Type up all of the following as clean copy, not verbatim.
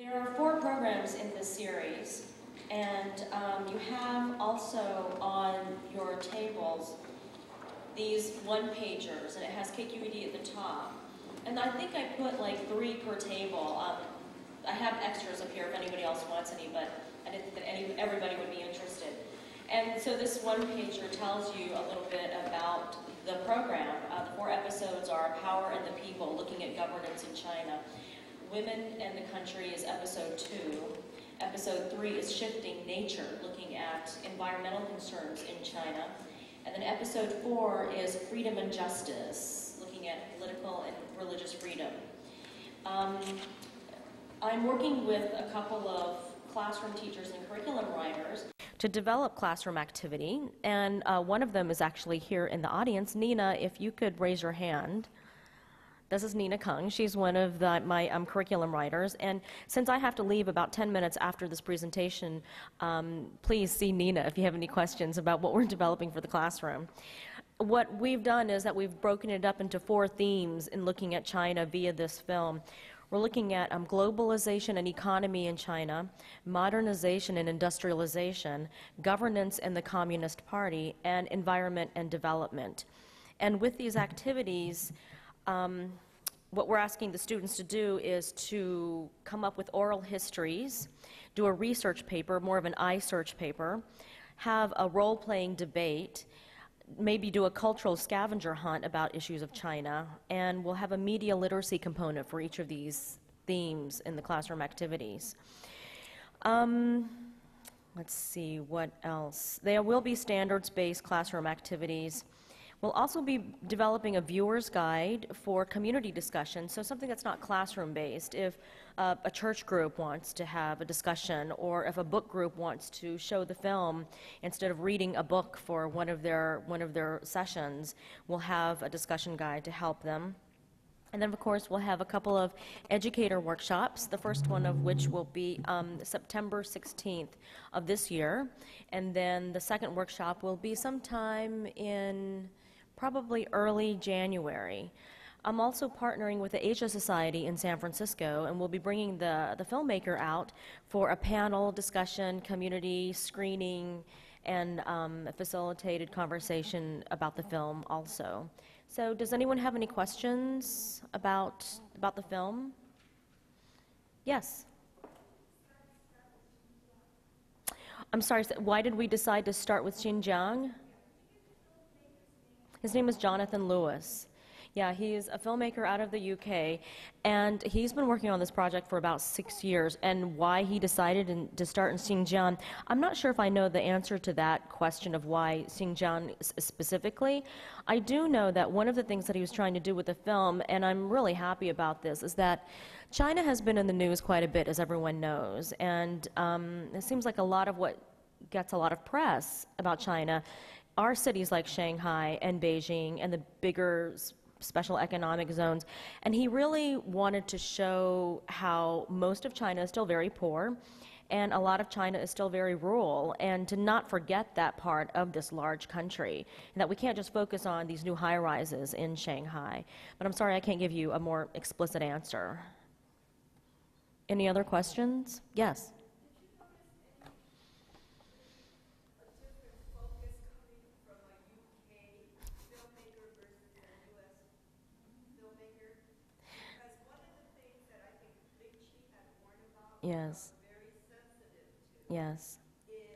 There are 4 programs in this series, and you have also on your tables these one-pagers, and it has KQED at the top. And I think I put like 3 per table. I have extras up here if anybody else wants any, but I didn't think that everybody would be interested. And so this one-pager tells you a little bit about the program. The 4 episodes are Power and the People, looking at governance in China. Women and the Country is episode 2. Episode 3 is Shifting Nature, looking at environmental concerns in China. And then episode 4 is Freedom and Justice, looking at political and religious freedom. I'm working with a couple of classroom teachers and curriculum writers to develop classroom activity, and one of them is actually here in the audience. Nina, if you could raise your hand. This is Nina Kung. She's one of my curriculum writers, and since I have to leave about 10 minutes after this presentation, please see Nina if you have any questions about what we're developing for the classroom. What we've done is that we've broken it up into 4 themes in looking at China via this film. We're looking at globalization and economy in China, modernization and industrialization, governance and the Communist Party, and environment and development. And with these activities, what we're asking the students to do is to come up with oral histories, do a research paper, more of an I-search paper, have a role-playing debate, maybe do a cultural scavenger hunt about issues of China, and we'll have a media literacy component for each of these themes in the classroom activities. Let's see, what else? There will be standards-based classroom activities. We'll also be developing a viewer's guide for community discussion, so something that's not classroom-based. If a church group wants to have a discussion, or if a book group wants to show the film instead of reading a book for one of their sessions, we'll have a discussion guide to help them. And then, of course, we'll have a couple of educator workshops, the first one of which will be September 16th of this year. And then the second workshop will be sometime in probably early January. I'm also partnering with the Asia Society in San Francisco, and we'll be bringing the filmmaker out for a panel discussion, community screening, and a facilitated conversation about the film also. So does anyone have any questions about the film? Yes? I'm sorry, why did we decide to start with Xinjiang? His name is Jonathan Lewis. Yeah, he's a filmmaker out of the UK, and he's been working on this project for about 6 years. And why he decided to start in Xinjiang, I'm not sure if I know the answer to that question of why Xinjiang specifically. I do know that one of the things that he was trying to do with the film, and I'm really happy about this, is that China has been in the news quite a bit, as everyone knows, and it seems like a lot of what gets a lot of press about China are cities like Shanghai and Beijing and the bigger special economic zones. And he really wanted to show how most of China is still very poor, and a lot of China is still very rural, and to not forget that part of this large country, and that we can't just focus on these new high-rises in Shanghai. But I'm sorry I can't give you a more explicit answer. Any other questions? Yes? Yes. Very sensitive to yes. is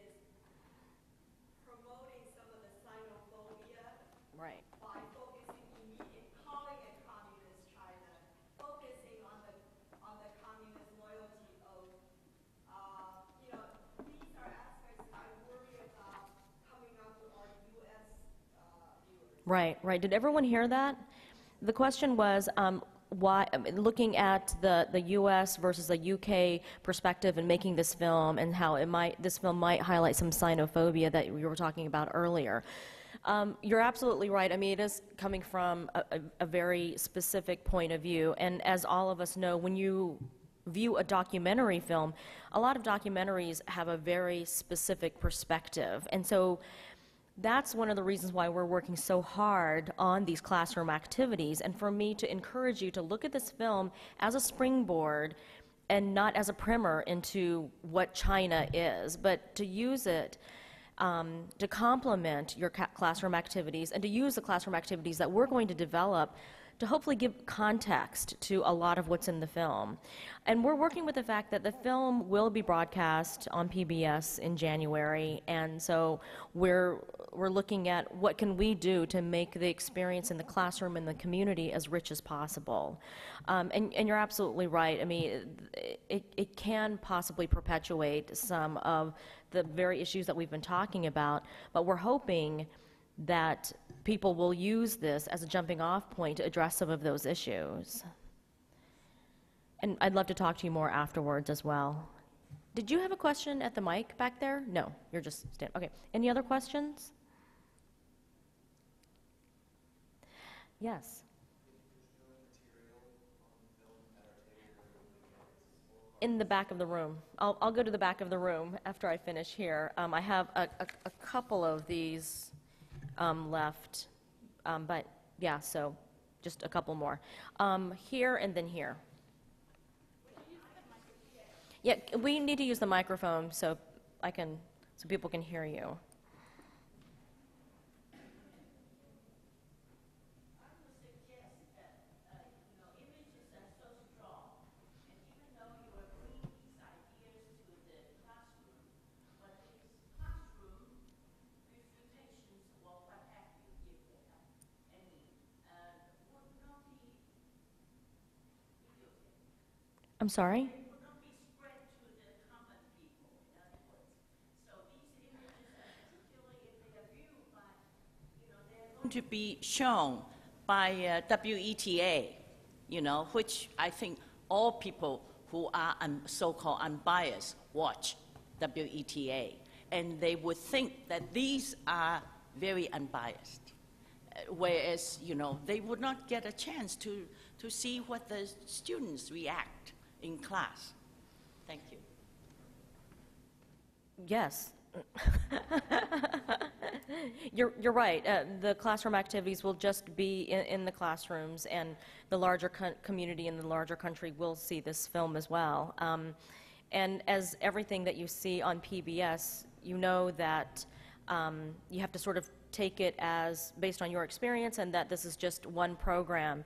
promoting some of the xenophobia Right. by focusing, calling it communist China, focusing on the communist loyalty of, these are aspects that I worry about coming up with our U.S. viewers. Right, right. Did everyone hear that? The question was, why, looking at the U.S. versus the U.K. perspective and making this film, and how this film might highlight some xenophobia that we were talking about earlier. You're absolutely right. I mean, it is coming from a very specific point of view, and as all of us know, when you view a documentary film, a lot of documentaries have a very specific perspective, and so that's one of the reasons why we're working so hard on these classroom activities, and for me to encourage you to look at this film as a springboard and not as a primer into what China is, but to use it to complement your classroom activities and to use the classroom activities that we're going to develop to hopefully give context to a lot of what's in the film. And we're working with the fact that the film will be broadcast on PBS in January, and so we're looking at what can we do to make the experience in the classroom and the community as rich as possible. And you're absolutely right. I mean, it can possibly perpetuate some of the very issues that we've been talking about, but we're hoping that people will use this as a jumping off point to address some of those issues. And I'd love to talk to you more afterwards as well. Did you have a question at the mic back there? No, you're just standing. Okay, any other questions? Yes. In the back of the room. I'll go to the back of the room after I finish here. I have a couple of these left, but yeah, so just a couple more. Here and then here. Yeah, we need to use the microphone so people can hear you. I'm sorry? To be shown by WETA, which I think all people who are so-called unbiased watch WETA, and they would think that these are very unbiased, whereas, they would not get a chance to see what the students react in class. Thank you. Yes. You're right. The classroom activities will just be in the classrooms, and the larger community in the larger country will see this film as well. And as everything that you see on PBS, you know that you have to sort of take it as based on your experience and that this is just one program.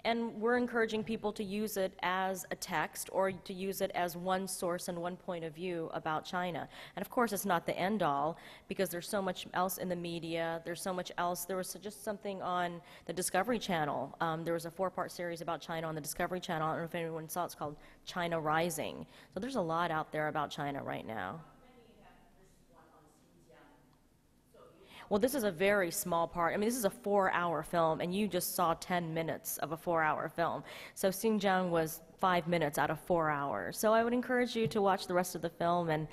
And we're encouraging people to use it as a text or to use it as one source and one point of view about China. And of course, it's not the end all, because there's so much else in the media. There's so much else. There was just something on the Discovery Channel. There was a 4-part series about China on the Discovery Channel. I don't know if anyone saw it. It's called China Rising. So there's a lot out there about China right now. Well, this is a very small part. I mean, this is a 4-hour film, and you just saw 10 minutes of a 4-hour film. So Xinjiang was 5 minutes out of 4 hours. So I would encourage you to watch the rest of the film and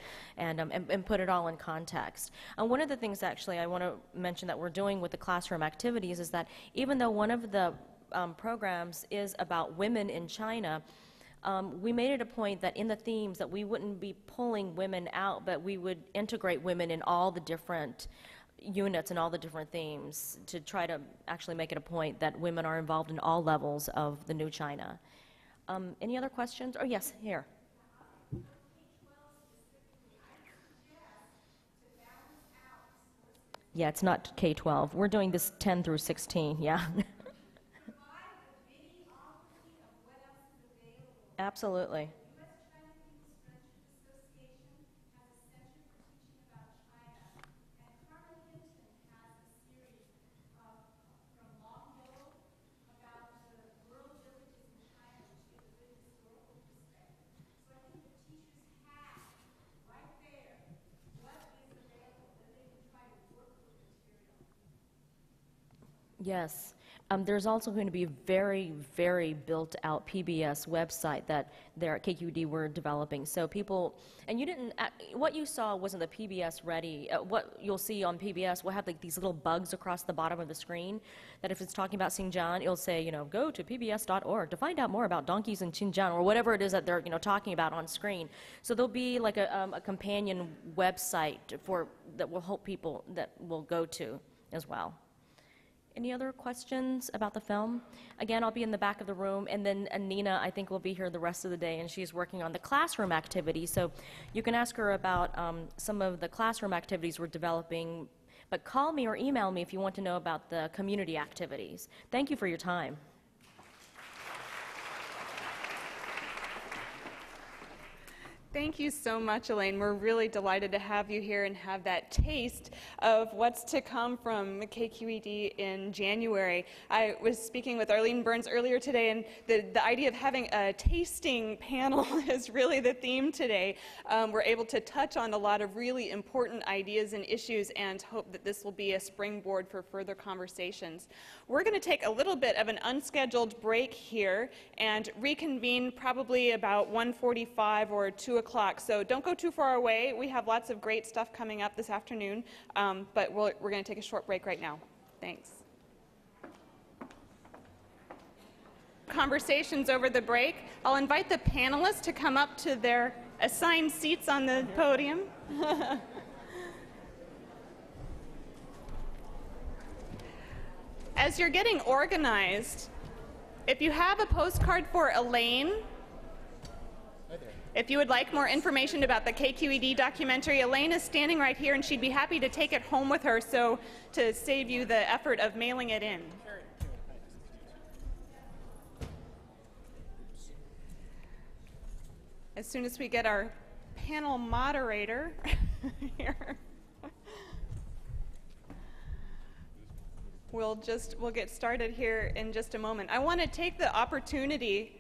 put it all in context. And one of the things, actually, I want to mention that we're doing with the classroom activities is that even though one of the programs is about women in China, we made it a point that in the themes that we wouldn't be pulling women out, but we would integrate women in all the different units and all the different themes to try to actually make it a point that women are involved in all levels of the new China. Any other questions? Oh, yes, here. Yeah, it's not K-12. We're doing this 10 through 16, yeah. Absolutely. Yes. There's also going to be a very, very built-out PBS website that there at KQED we're developing. So people, and you didn't, what you saw wasn't the PBS ready. What you'll see on PBS, we'll have like these little bugs across the bottom of the screen that if it's talking about Xinjiang, it'll say, go to pbs.org to find out more about donkeys in Xinjiang, or whatever it is that they're, talking about on screen. So there'll be like a companion website that will help people that will go to as well. Any other questions about the film? Again, I'll be in the back of the room, and then Nina, I think, will be here the rest of the day, and she's working on the classroom activity. So you can ask her about some of the classroom activities we're developing, but call me or email me if you want to know about the community activities. Thank you for your time. Thank you so much, Elaine. We're really delighted to have you here and have that taste of what's to come from KQED in January. I was speaking with Arlene Burns earlier today, and the idea of having a tasting panel is really the theme today. We're able to touch on a lot of really important ideas and issues and hope that this will be a springboard for further conversations. We're going to take a little bit of an unscheduled break here and reconvene probably about 1:45 or 2 o'clock. So don't go too far away. We have lots of great stuff coming up this afternoon, but we're going to take a short break right now. Thanks. Conversations over the break. I'll invite the panelists to come up to their assigned seats on the podium. As you're getting organized, if you have a postcard for Elaine, if you would like more information about the KQED documentary, Elaine is standing right here, and she'd be happy to take it home with her, so to save you the effort of mailing it in. As soon as we get our panel moderator here, we'll get started here in just a moment. I want to take the opportunity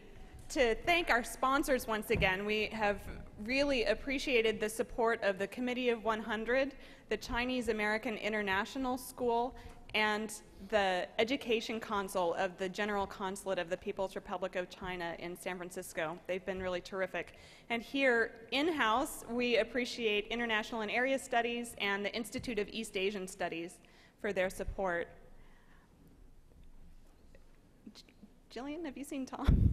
to thank our sponsors once again. We have really appreciated the support of the Committee of 100, the Chinese American International School, and the Education Council of the General Consulate of the People's Republic of China in San Francisco. They've been really terrific. And here in-house, we appreciate International and Area Studies and the Institute of East Asian Studies for their support. Jillian, have you seen Tom?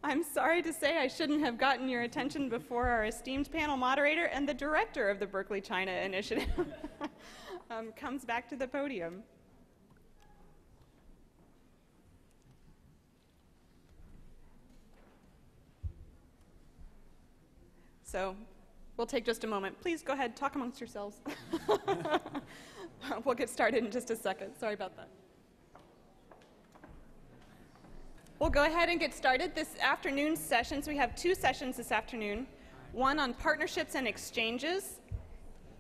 I'm sorry to say I shouldn't have gotten your attention before our esteemed panel moderator and the director of the Berkeley China Initiative comes back to the podium. So we'll take just a moment. Please go ahead, talk amongst yourselves. We'll get started in just a second. Sorry about that. We'll go ahead and get started. This afternoon's sessions, we have two sessions this afternoon, one on partnerships and exchanges,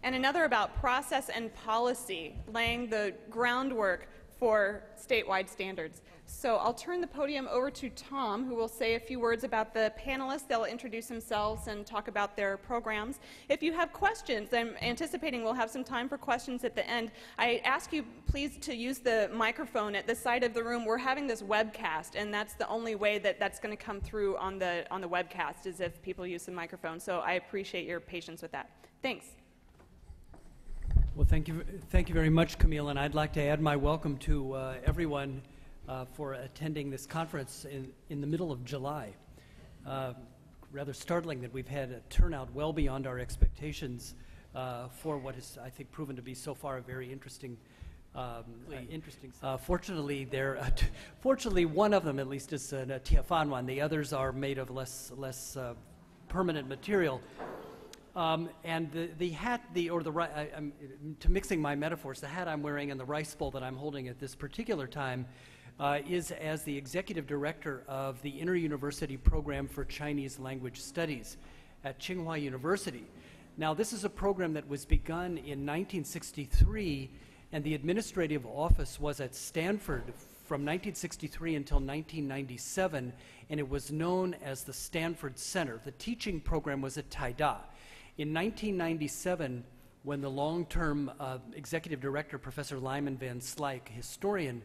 and another about process and policy, laying the groundwork for statewide standards. So I'll turn the podium over to Tom, who will say a few words about the panelists. They'll introduce themselves and talk about their programs. If you have questions, I'm anticipating we'll have some time for questions at the end. I ask you please to use the microphone at the side of the room. We're having this webcast, and that's the only way that that's going to come through on the webcast is if people use the microphone. So I appreciate your patience with that. Thanks. Well, thank you very much, Camille, and I'd like to add my welcome to everyone for attending this conference in the middle of July. Rather startling that we've had a turnout well beyond our expectations for what has, I think, proven to be so far a very interesting. Fortunately, fortunately, one of them at least is a Tiafan one. The others are made of less permanent material. And the hat, to mixing my metaphors, the hat I'm wearing and the rice bowl that I'm holding at this particular time is as the executive director of the Inter-University Program for Chinese Language Studies at Tsinghua University. Now, this is a program that was begun in 1963, and the administrative office was at Stanford from 1963 until 1997, and it was known as the Stanford Center. The teaching program was at Taida. In 1997, when the long-term executive director, Professor Lyman Van Slyke, historian,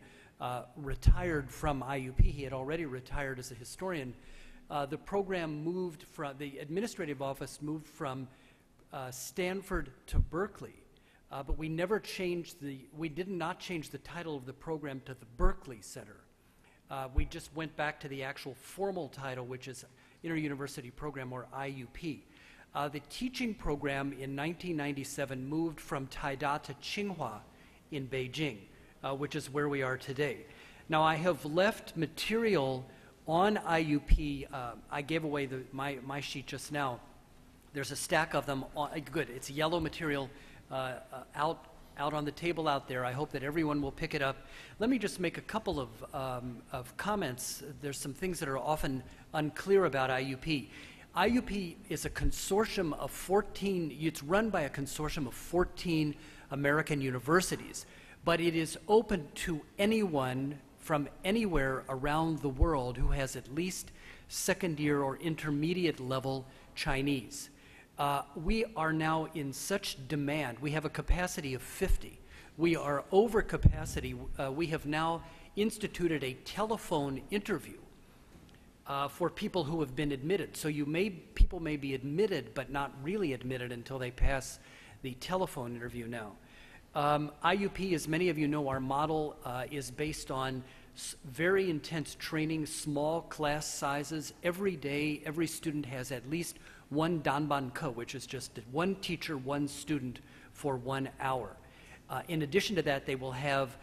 retired from IUP, he had already retired as a historian, the program moved from, the administrative office moved from Stanford to Berkeley. But we never changed we did not change the title of the program to the Berkeley Center. We just went back to the actual formal title, which is Inter-University Program, or IUP. The teaching program in 1997 moved from Taida to Tsinghua, in Beijing, which is where we are today. Now, I have left material on IUP. I gave away my sheet just now. There's a stack of them. Good, it's yellow material out on the table out there. I hope that everyone will pick it up. Let me just make a couple of comments. There's some things that are often unclear about IUP. IUP is a consortium of 14, it's run by a consortium of 14 American universities, but it is open to anyone from anywhere around the world who has at least second year or intermediate level Chinese. We are now in such demand. We have a capacity of 50. We are over capacity. We have now instituted a telephone interview for people who have been admitted. So people may be admitted but not really admitted until they pass the telephone interview now. IUP, as many of you know, our model is based on very intense training, small class sizes. Every day, every student has at least one danban ke, which is just one teacher, one student for 1 hour. In addition to that, they will have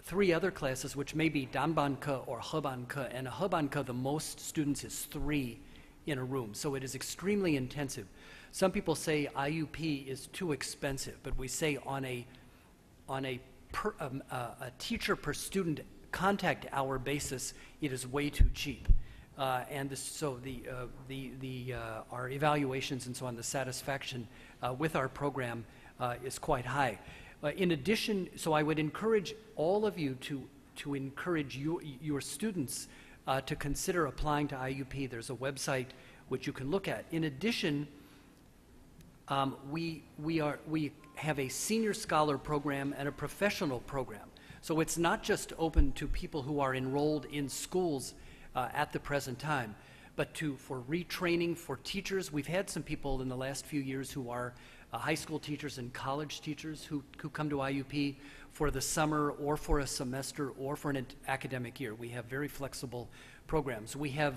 3 other classes, which may be danban ke or heban ke. And a heban ke, the most students is 3 in a room. So it is extremely intensive. Some people say IUP is too expensive, but we say on a teacher per student contact hour basis, it is way too cheap. So our evaluations and so on, the satisfaction with our program is quite high. In addition, so I would encourage all of you to encourage your students to consider applying to IUP. There's a website which you can look at. In addition, we have a senior scholar program and a professional program. So it's not just open to people who are enrolled in schools at the present time, but for retraining for teachers. We've had some people in the last few years who are high school teachers and college teachers who come to IUP for the summer or for a semester or for an academic year. We have very flexible programs. We have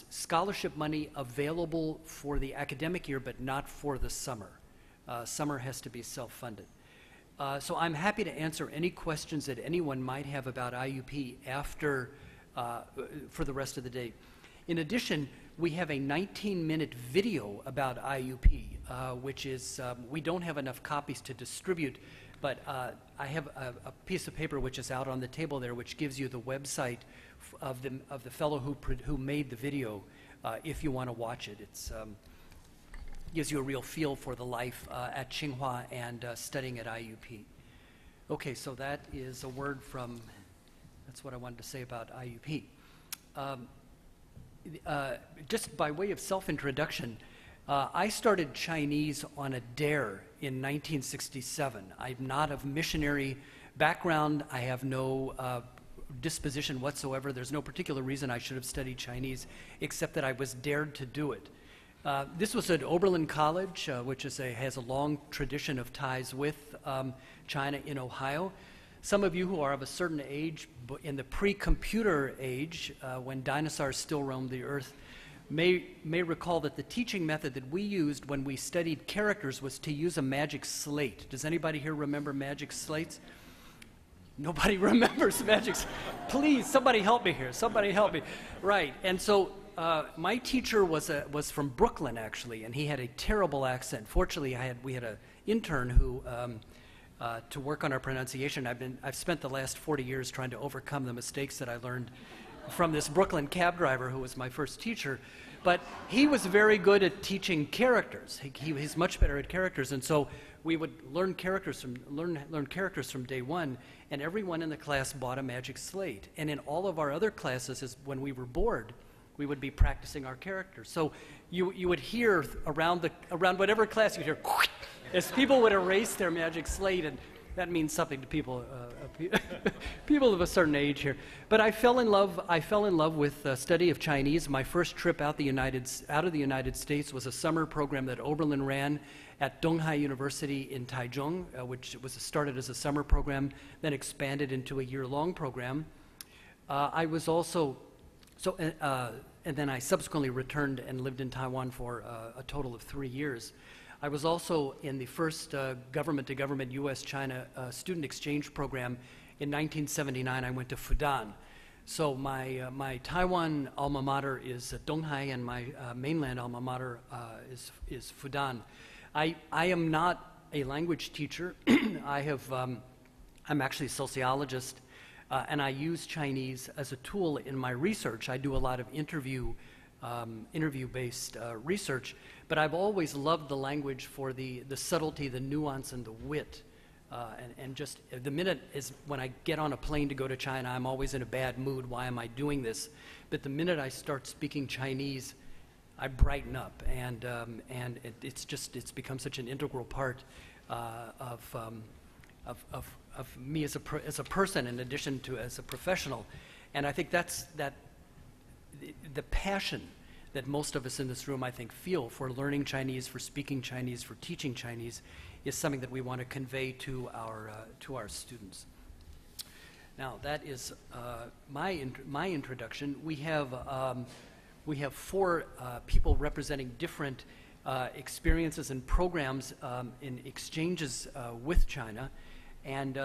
scholarship money available for the academic year, but not for the summer. Summer has to be self-funded. So I'm happy to answer any questions that anyone might have about IUP for the rest of the day. In addition, we have a 19-minute video about IUP, which is, we don't have enough copies to distribute, but I have a piece of paper which is out on the table there, which gives you the website of the fellow who made the video, if you want to watch it. It's gives you a real feel for the life at Tsinghua and studying at IUP. Okay, so that is a word from, that's what I wanted to say about IUP. Just by way of self-introduction, I started Chinese on a dare in 1967. I'm not of missionary background. I have no disposition whatsoever. There's no particular reason I should have studied Chinese, except that I was dared to do it. This was at Oberlin College, which has a long tradition of ties with China in Ohio. Some of you who are of a certain age, in the pre-computer age, when dinosaurs still roamed the earth, may recall that the teaching method that we used when we studied characters was to use a magic slate. Does anybody here remember magic slates? Nobody remembers magic slates. Please, somebody help me here. Somebody help me. Right, and so my teacher was from Brooklyn, actually, and he had a terrible accent. Fortunately, we had an intern who, to work on our pronunciation. I've spent the last 40 years trying to overcome the mistakes that I learned from this Brooklyn cab driver who was my first teacher. But he was very good at teaching characters. He's much better at characters, and so we would learn characters from day one, and everyone in the class bought a magic slate. And in all of our other classes, when we were bored, we would be practicing our characters. So you would hear around whatever class you'd hear, as people would erase their magic slate, and that means something to people people of a certain age here. But I fell in love with the study of Chinese. My first trip out of the United States was a summer program that Oberlin ran at Donghai University in Taichung, which was started as a summer program, then expanded into a year-long program. I was also and then I subsequently returned and lived in Taiwan for a total of 3 years. I was also in the first government-to-government U.S.-China student exchange program. In 1979, I went to Fudan. So my Taiwan alma mater is Donghai, and my mainland alma mater is Fudan. I am not a language teacher. I'm actually a sociologist, and I use Chinese as a tool in my research. I do a lot of interview-based research, but I've always loved the language for the subtlety, the nuance, and the wit. And just the minute is when I get on a plane to go to China, I'm always in a bad mood. Why am I doing this? But the minute I start speaking Chinese, I brighten up, and it's become such an integral part of me as a person, in addition to as a professional. And I think that's the passion that most of us in this room, I think, feel for learning Chinese, for speaking Chinese, for teaching Chinese, is something that we want to convey to our students. Now, that is my introduction. We have 4 people representing different experiences and programs in exchanges with China, and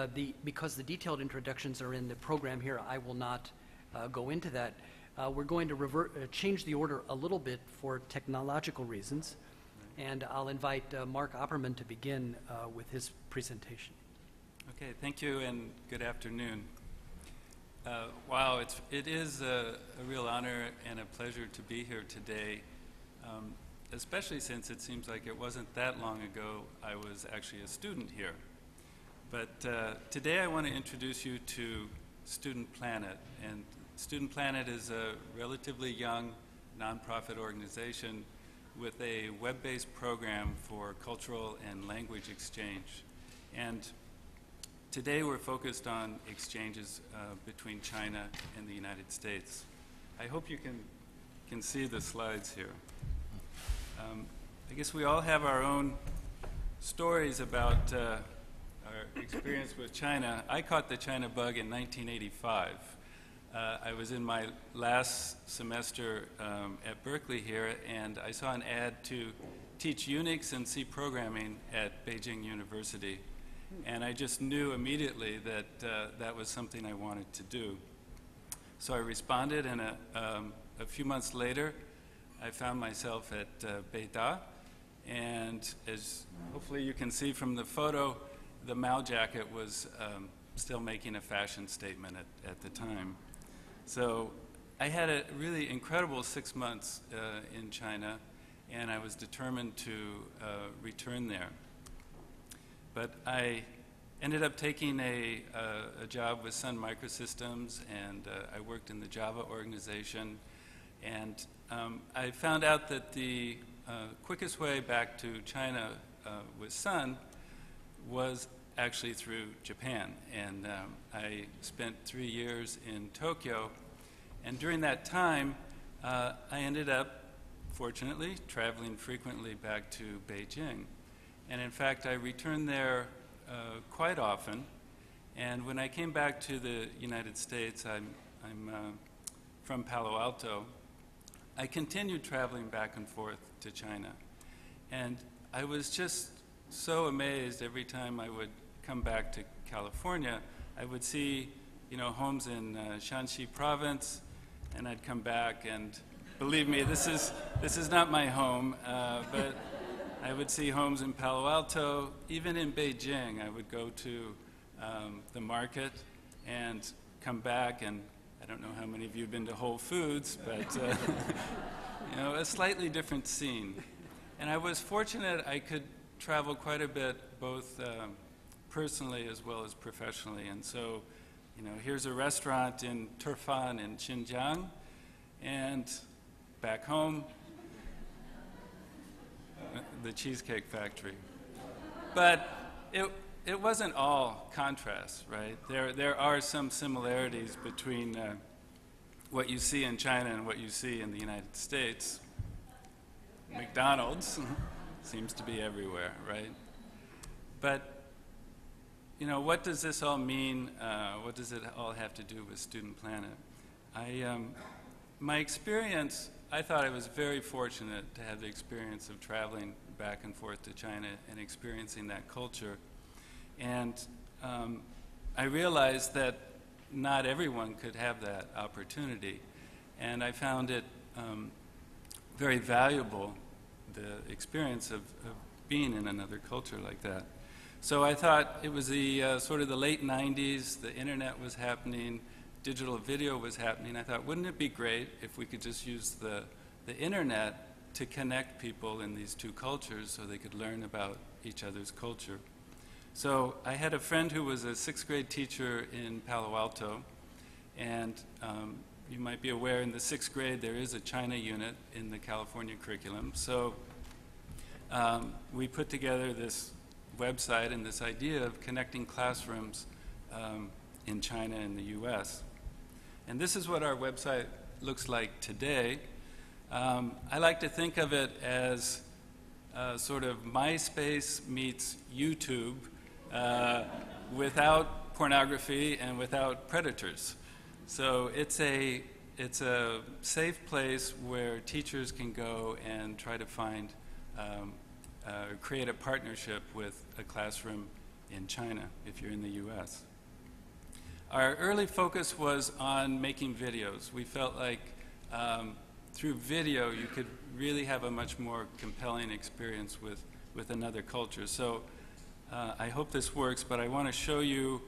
because the detailed introductions are in the program here, I will not go into that. We're going to change the order a little bit for technological reasons. And I'll invite Mark Opperman to begin with his presentation. Okay, thank you and good afternoon. Wow, it is a real honor and a pleasure to be here today, especially since it seems like it wasn't that long ago I was actually a student here. But today I want to introduce you to Student Planet. And Student Planet is a relatively young nonprofit organization with a web-based program for cultural and language exchange. And today we're focused on exchanges between China and the United States. I hope you can see the slides here. I guess we all have our own stories about our experience with China. I caught the China bug in 1985. I was in my last semester at Berkeley here, and I saw an ad to teach Unix and C programming at Beijing University. And I just knew immediately that that was something I wanted to do. So I responded, and a few months later, I found myself at Beida. And as hopefully you can see from the photo, the Mao jacket was still making a fashion statement at the time. So I had a really incredible 6 months in China, and I was determined to return there. But I ended up taking a job with Sun Microsystems, and I worked in the Java organization. And I found out that the quickest way back to China with Sun was actually through Japan. And I spent 3 years in Tokyo. And during that time, I ended up, fortunately, traveling frequently back to Beijing. And in fact, I returned there quite often. And when I came back to the United States, I'm from Palo Alto, I continued traveling back and forth to China. And I was just so amazed every time I would come back to California. I would see, homes in Shanxi province, and I'd come back, and believe me, this is not my home, but I would see homes in Palo Alto. Even in Beijing, I would go to the market and come back, and I don't know how many of you have been to Whole Foods, but a slightly different scene. And I was fortunate I could travel quite a bit, both personally as well as professionally. And so, here's a restaurant in Turfan in Xinjiang, and back home, the Cheesecake Factory. But it wasn't all contrast, right? There are some similarities between what you see in China and what you see in the United States. McDonald's seems to be everywhere, right? But what does this all mean? What does it all have to do with Student Planet? My experience I thought I was very fortunate to have the experience of traveling back and forth to China and experiencing that culture. And I realized that not everyone could have that opportunity. And I found it very valuable, the experience of being in another culture like that. So I thought it was the sort of the late 90s, the internet was happening, digital video was happening. I thought, wouldn't it be great if we could just use the internet to connect people in these two cultures so they could learn about each other's culture. So I had a friend who was a 6th grade teacher in Palo Alto, and you might be aware in the 6th grade there is a China unit in the California curriculum. So we put together this website and this idea of connecting classrooms in China and the US. And this is what our website looks like today. I like to think of it as sort of MySpace meets YouTube without pornography and without predators. So it's a safe place where teachers can go and try to find create a partnership with a classroom in China if you're in the US. Our early focus was on making videos. We felt like through video you could really have a much more compelling experience with another culture. So I hope this works, but I want to show you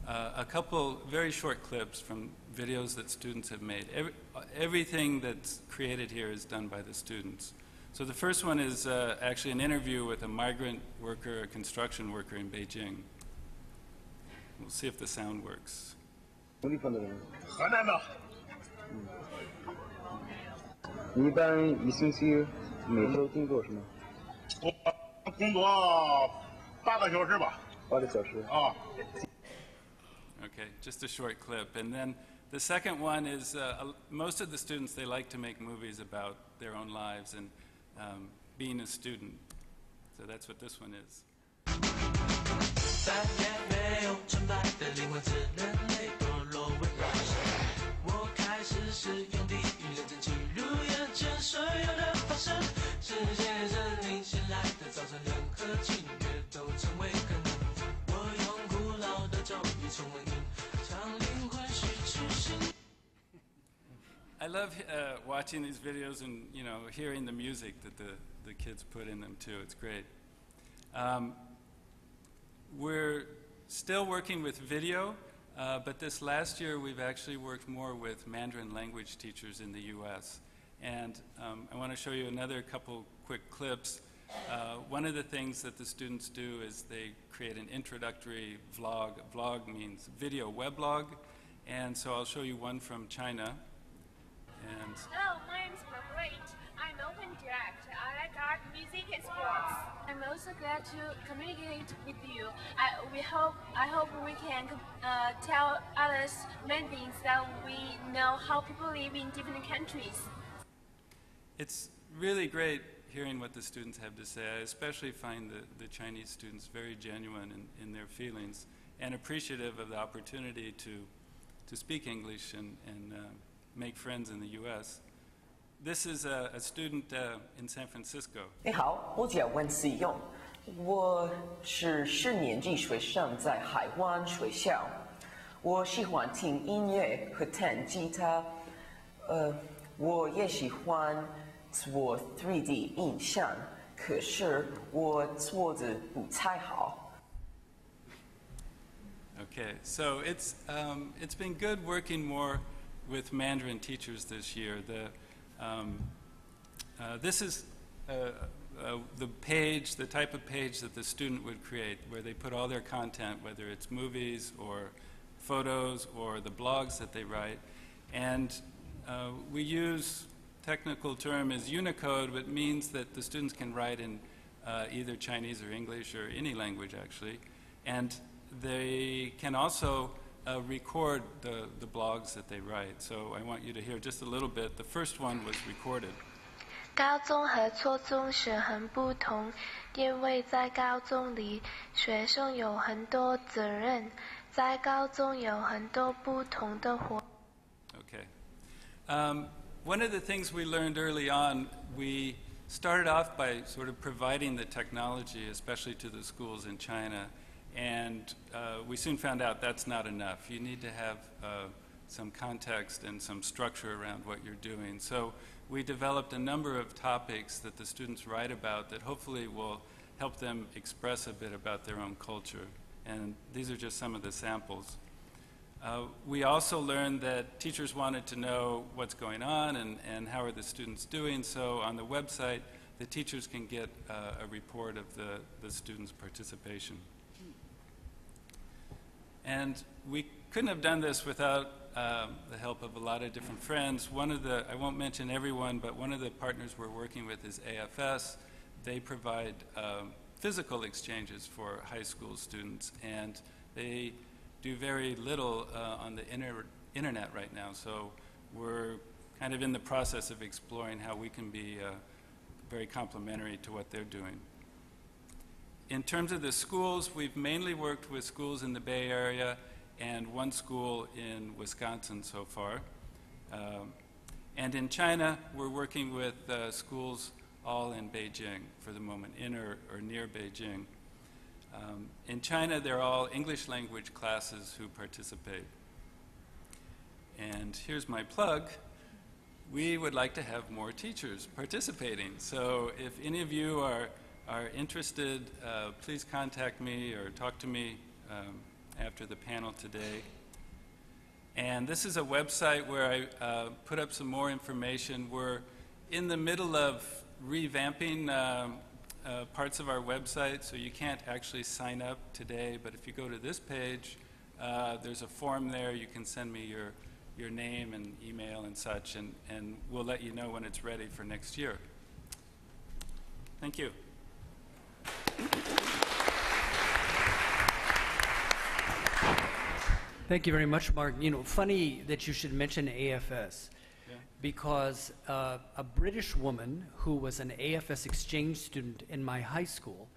a couple very short clips from videos that students have made. Everything that's created here is done by the students. So the first one is actually an interview with a migrant worker, a construction worker in Beijing. We'll see if the sound works. 什么地方的人？河南的。你一般一星期每周工作是吗？我工作8个小时吧。8个小时。啊。Okay, just a short clip. And then the second one is most of the students, they like to make movies about their own lives and being a student. So that's what this one is. 再也没有纯白的灵魂，只能泪堕落为表示。我开始使用地狱认真记录眼前所有的发生。世界人灵醒来的早晨，任何情节都成为可能。我用古老的咒语重温音，将灵魂续出新。I love watching these videos and hearing the music that the kids put in them too. It's great. We're still working with video, but this last year we've actually worked more with Mandarin language teachers in the US. And I want to show you another couple quick clips. One of the things that the students do is they create an introductory vlog. Vlog means video weblog. And so I'll show you one from China. And hello, my name is Marguerite. I'm open direct. I like art, music, and sports. I'm also glad to communicate with you. I hope we can tell others many things that we know how people live in different countries. It's really great hearing what the students have to say. I especially find the Chinese students very genuine in their feelings and appreciative of the opportunity to speak English and make friends in the U.S. This is a student in San Francisco. 你好，我叫温思勇，我是10年级学生，在海湾学校。我喜欢听音乐和弹吉他，我也喜欢做 3D 影像，可是我做的不太好。Okay, so it's been good working more with Mandarin teachers this year. This is the page, the type of page that the student would create, where they put all their content, whether it's movies or photos or the blogs that they write. And we use, technical term is Unicode, which means that the students can write in either Chinese or English or any language, actually. And they can also record the blogs that they write. So I want you to hear just a little bit. The first one was recorded. 高中和初中是很不同，因为在高中里，学生有很多责任，在高中有很多不同的活。Okay. One of the things we learned early on, we started off by sort of providing the technology, especially to the schools in China, and we soon found out that's not enough. You need to have some context and some structure around what you're doing. So we developed a number of topics that the students write about that hopefully will help them express a bit about their own culture. And these are just some of the samples. We also learned that teachers wanted to know what's going on and how are the students doing. So on the website, the teachers can get a report of the students' participation. And we couldn't have done this without the help of a lot of different friends. I won't mention everyone, but one of the partners we're working with is AFS. They provide physical exchanges for high school students, and they do very little on the internet right now. So we're kind of in the process of exploring how we can be very complementary to what they're doing. In terms of the schools, we've mainly worked with schools in the Bay Area and one school in Wisconsin so far. And in China, we're working with schools all in Beijing for the moment, in or near Beijing. In China, they're all English language classes who participate. And here's my plug. We would like to have more teachers participating. So if any of you are interested, please contact me or talk to me after the panel today. And this is a website where I put up some more information. We're in the middle of revamping parts of our website, so you can't actually sign up today, but if you go to this page, there's a form there. You can send me your name and email and such, and we'll let you know when it's ready for next year. Thank you. Thank you very much, Mark. You know, funny that you should mention AFS, because a British woman who was an AFS exchange student in my high school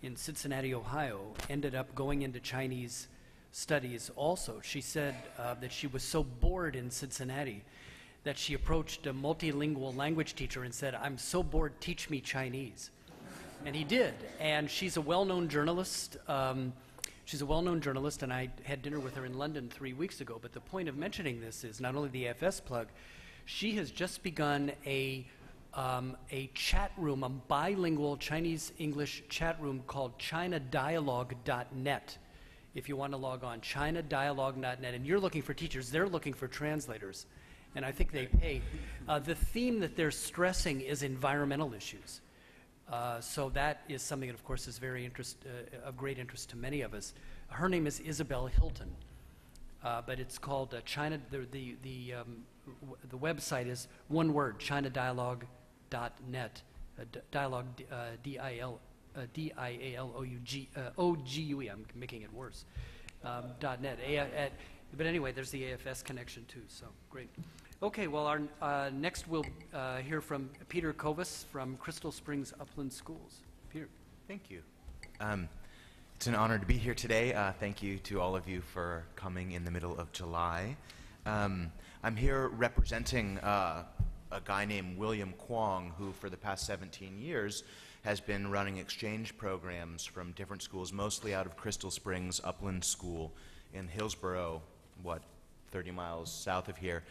in Cincinnati, Ohio, ended up going into Chinese studies also. She said that she was so bored in Cincinnati that she approached a multilingual language teacher and said, "I'm so bored, teach me Chinese." And he did, and she's a well-known journalist. She's a well-known journalist, and I had dinner with her in London 3 weeks ago. But the point of mentioning this is not only the AFS plug, she has just begun a chat room, a bilingual Chinese-English chat room called ChinaDialogue.net. If you want to log on, ChinaDialogue.net, and you're looking for teachers, they're looking for translators, and I think they pay. The theme that they're stressing is environmental issues. So that is something that, of course, is of great interest to many of us. Her name is Isabel Hilton, but it's called China. The website is one word: ChinaDialogue.net. Dialogue, D-I-A-L-O-U-G-O-G-U-E. I'm making it worse. .net. But anyway, there's the AFS connection too. So great. Okay, well, our next we'll hear from Peter Kovas from Crystal Springs Upland Schools. Peter. Thank you. It's an honor to be here today. Thank you to all of you for coming in the middle of July. I'm here representing a guy named William Kwong, who for the past 17 years has been running exchange programs from different schools, mostly out of Crystal Springs Upland School in Hillsboro, 30 miles south of here.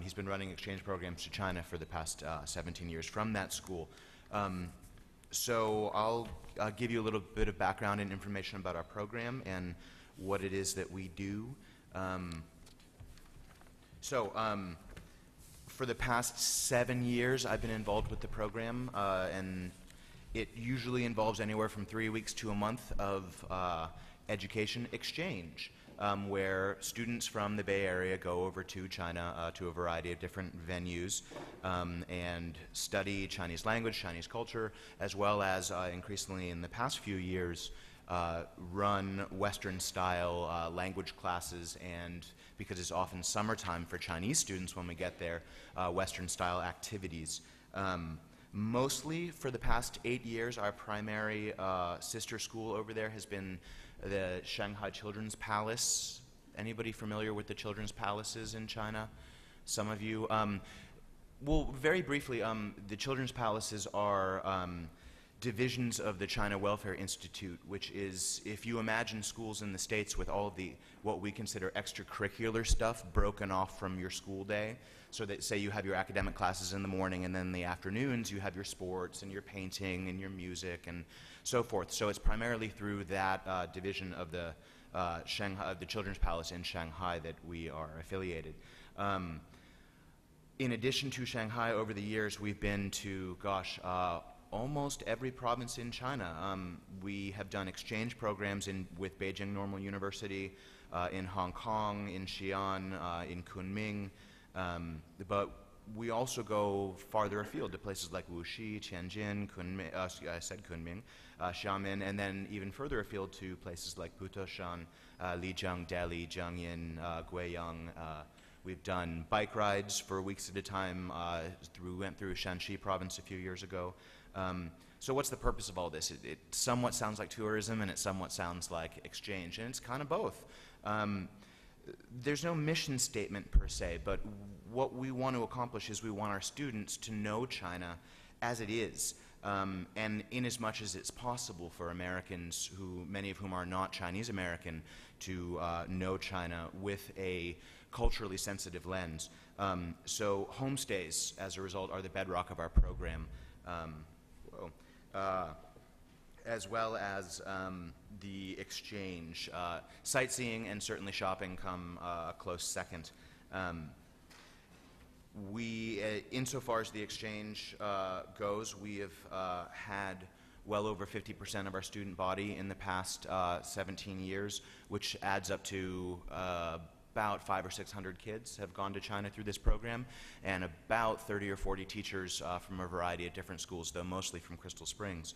He's been running exchange programs to China for the past 17 years from that school. So I'll give you a little bit of background and information about our program and what it is that we do. For the past 7 years, I've been involved with the program, and it usually involves anywhere from 3 weeks to a month of education exchange, where students from the Bay Area go over to China to a variety of different venues and study Chinese language, Chinese culture, as well as increasingly in the past few years run Western-style language classes, and because it's often summertime for Chinese students when we get there, Western-style activities. Mostly for the past 8 years, our primary sister school over there has been the Shanghai Children's Palace. Anybody familiar with the Children's Palaces in China? Some of you. Well, very briefly, the Children's Palaces are divisions of the China Welfare Institute, which is, if you imagine schools in the States with all of the, what we consider extracurricular stuff broken off from your school day, so that, say, you have your academic classes in the morning, and then in the afternoons you have your sports and your painting and your music and so forth. So it's primarily through that division of the Shanghai, the Children's Palace in Shanghai, that we are affiliated. In addition to Shanghai, over the years we've been to, almost every province in China. We have done exchange programs with Beijing Normal University, in Hong Kong, in Xi'an, in Kunming, but we also go farther afield to places like Wuxi, Tianjin, Kunming, I said Kunming, Xiamen, and then even further afield to places like Butoshan, Lijiang, Delhi, Jiangyin, Guiyang. We've done bike rides for weeks at a time. We went through Shanxi province a few years ago. So what's the purpose of all this? It somewhat sounds like tourism, and it somewhat sounds like exchange, and it's kind of both. There's no mission statement per se, but what we want to accomplish is we want our students to know China as it is, and in as much as it's possible for Americans, many of whom are not Chinese American, to know China with a culturally sensitive lens. So homestays, as a result, are the bedrock of our program. As well as the exchange. Sightseeing and certainly shopping come a close second. Insofar as the exchange goes, we have had well over 50% of our student body in the past 17 years, which adds up to about 500 or 600 kids have gone to China through this program, and about 30 or 40 teachers from a variety of different schools, though mostly from Crystal Springs.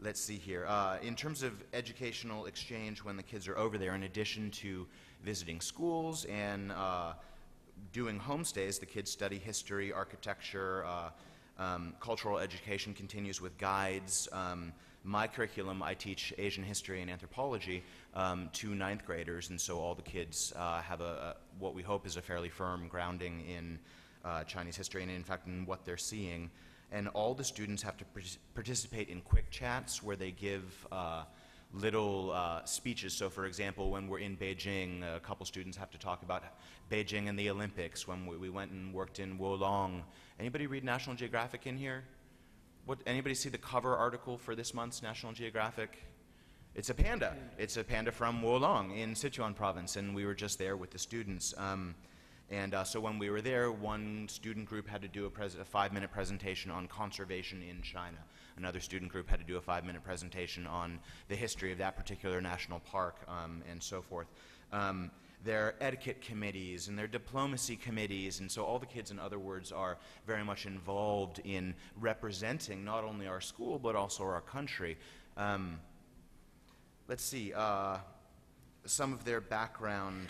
Let's see here. In terms of educational exchange when the kids are over there, in addition to visiting schools and doing homestays, the kids study history, architecture, cultural education continues with guides. My curriculum, I teach Asian history and anthropology to ninth graders, and so all the kids have what we hope is a fairly firm grounding in Chinese history and, in fact, in what they're seeing. And all the students have to participate in quick chats where they give little speeches. So, for example, when we're in Beijing, a couple students have to talk about Beijing and the Olympics. When we went and worked in Wolong. Anybody read National Geographic in here? Anybody see the cover article for this month's National Geographic? It's a panda. It's a panda from Wolong in Sichuan province, and we were just there with the students. So when we were there, one student group had to do a 5-minute presentation on conservation in China. Another student group had to do a 5-minute presentation on the history of that particular national park, and so forth. There are etiquette committees and there are diplomacy committees, and so all the kids, in other words, are very much involved in representing not only our school but also our country. Let's see. Some of their background,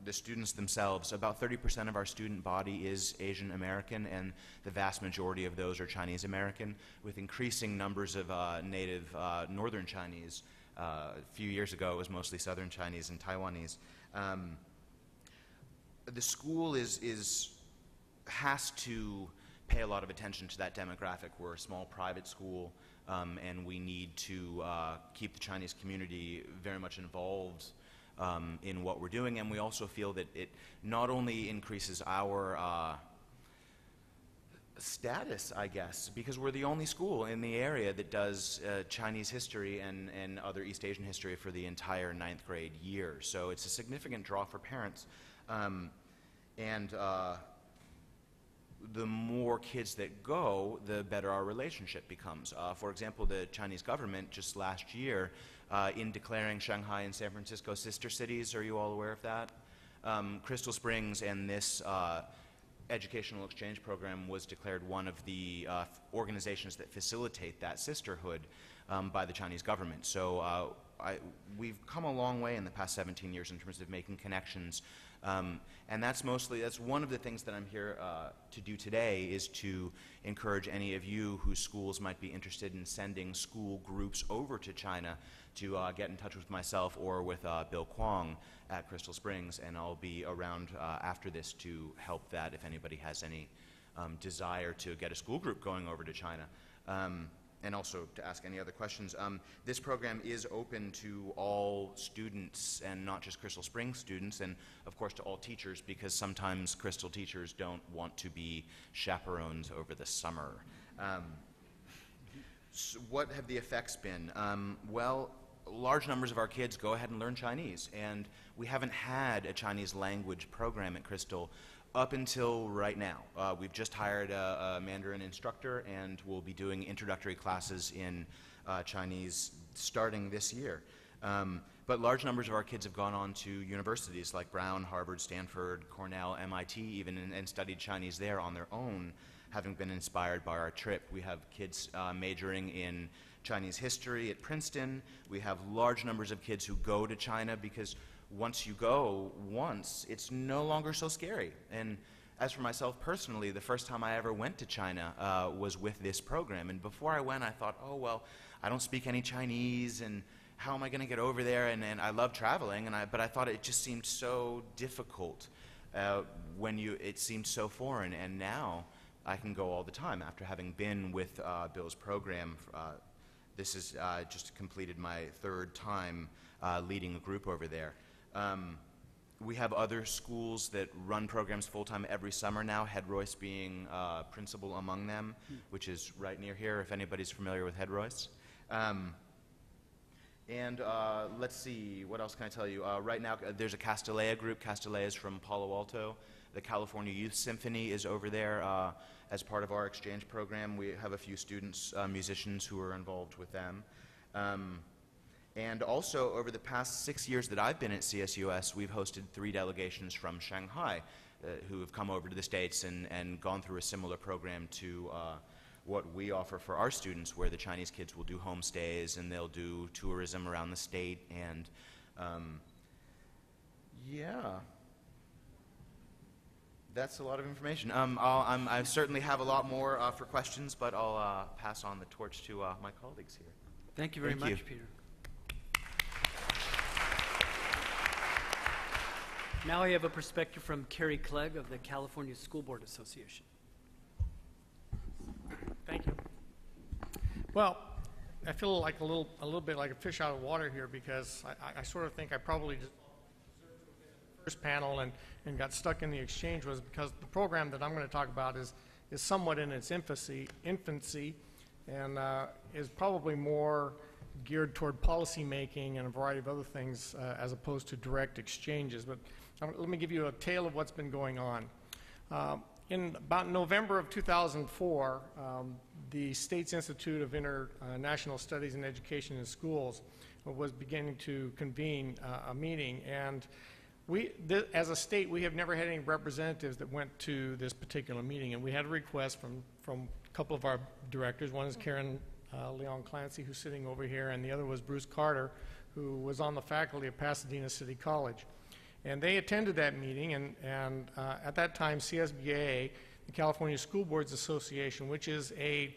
the students themselves, about 30% of our student body is Asian American, and the vast majority of those are Chinese American, with increasing numbers of native Northern Chinese. A few years ago, it was mostly Southern Chinese and Taiwanese. The school has to pay a lot of attention to that demographic. We're a small private school. And we need to keep the Chinese community very much involved in what we're doing, and we also feel that it not only increases our status, I guess, because we're the only school in the area that does Chinese history and other East Asian history for the entire 9th grade year. So it's a significant draw for parents. The more kids that go, the better our relationship becomes. For example, the Chinese government just last year, in declaring Shanghai and San Francisco sister cities, are you all aware of that? Crystal Springs and this educational exchange program was declared one of the organizations that facilitate that sisterhood by the Chinese government. So we've come a long way in the past 17 years in terms of making connections And that's one of the things that I'm here to do today, is to encourage any of you whose schools might be interested in sending school groups over to China to get in touch with myself or with Bill Kwong at Crystal Springs, and I'll be around after this to help that if anybody has any desire to get a school group going over to China. And also to ask any other questions. This program is open to all students and not just Crystal Springs students, and of course to all teachers, because sometimes Crystal teachers don't want to be chaperones over the summer. So what have the effects been? Well, large numbers of our kids go ahead and learn Chinese, and we haven't had a Chinese language program at Crystal up until right now. We've just hired a Mandarin instructor, and we'll be doing introductory classes in Chinese starting this year. But large numbers of our kids have gone on to universities like Brown, Harvard, Stanford, Cornell, MIT even, and studied Chinese there on their own, having been inspired by our trip. We have kids majoring in Chinese history at Princeton. We have large numbers of kids who go to China because once you go once, it's no longer so scary. And as for myself personally, the first time I ever went to China was with this program. And before I went, I thought, oh, well, I don't speak any Chinese, and how am I going to get over there? And I love traveling, but I thought it just seemed so difficult it seemed so foreign. And now I can go all the time after having been with Bill's program. This is just completed my third time leading a group over there. We have other schools that run programs full-time every summer now, Head Royce being principal among them, which is right near here, if anybody's familiar with Head Royce. Let's see, what else can I tell you? Right now, there's a Castellea group. Castellea is from Palo Alto. The California Youth Symphony is over there as part of our exchange program. We have a few students, musicians, who are involved with them. And also, over the past 6 years that I've been at CSUS, we've hosted 3 delegations from Shanghai who have come over to the States and gone through a similar program to what we offer for our students, where the Chinese kids will do homestays and they'll do tourism around the state. And yeah, that's a lot of information. I certainly have a lot more for questions, but I'll pass on the torch to my colleagues here. Thank you very much, Peter. Now I have a perspective from Kerry Clegg of the California School Board Association. Thank you. Well, I feel like a little bit like a fish out of water here, because I sort of think I probably just deserved to have been in the first panel and got stuck in the exchange, was because the program that I'm going to talk about is somewhat in its infancy, and is probably more geared toward policy making and a variety of other things as opposed to direct exchanges. But let me give you a tale of what's been going on. In about November of 2004, the State's Institute of International Studies in Education in Schools was beginning to convene a meeting, and as a state, we have never had any representatives that went to this particular meeting, and we had a request from a couple of our directors. One is Karen Leon Clancy, who's sitting over here, and the other was Bruce Carter, who was on the faculty at Pasadena City College. And they attended that meeting, and at that time, CSBA, the California School Boards Association, which is a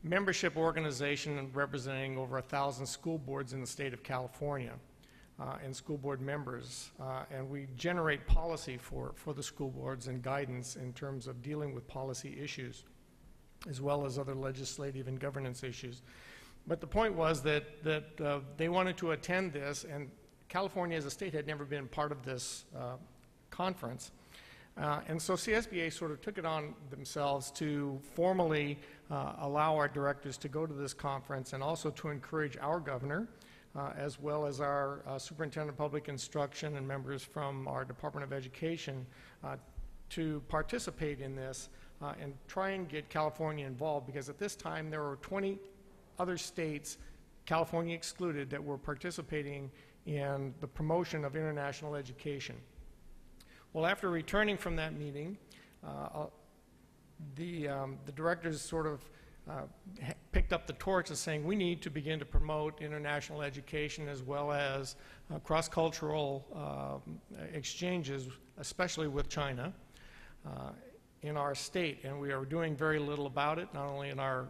membership organization representing over 1,000 school boards in the state of California, and school board members. And we generate policy for the school boards and guidance in terms of dealing with policy issues, as well as other legislative and governance issues. But the point was that they wanted to attend this, and California as a state had never been part of this conference. And so CSBA sort of took it on themselves to formally allow our directors to go to this conference, and also to encourage our governor, as well as our superintendent of public instruction and members from our Department of Education, to participate in this and try and get California involved, because at this time there were 20 other states, California excluded, that were participating in the promotion of international education. Well, after returning from that meeting, the directors sort of picked up the torch of saying we need to begin to promote international education as well as cross-cultural exchanges, especially with China, in our state. And we are doing very little about it, not only in our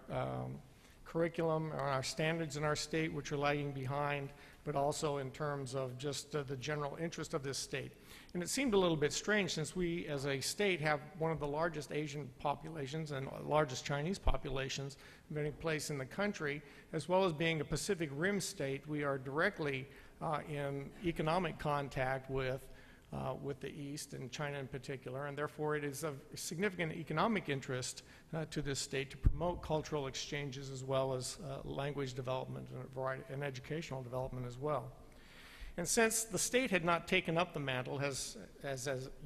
curriculum or our standards in our state, which are lagging behind, but also in terms of just the general interest of this state. And it seemed a little bit strange since we, as a state, have one of the largest Asian populations and largest Chinese populations of any place in the country, as well as being a Pacific Rim state. We are directly in economic contact with the East and China in particular, and therefore it is of significant economic interest to this state to promote cultural exchanges as well as language development and educational development as well. And since the state had not taken up the mantle, has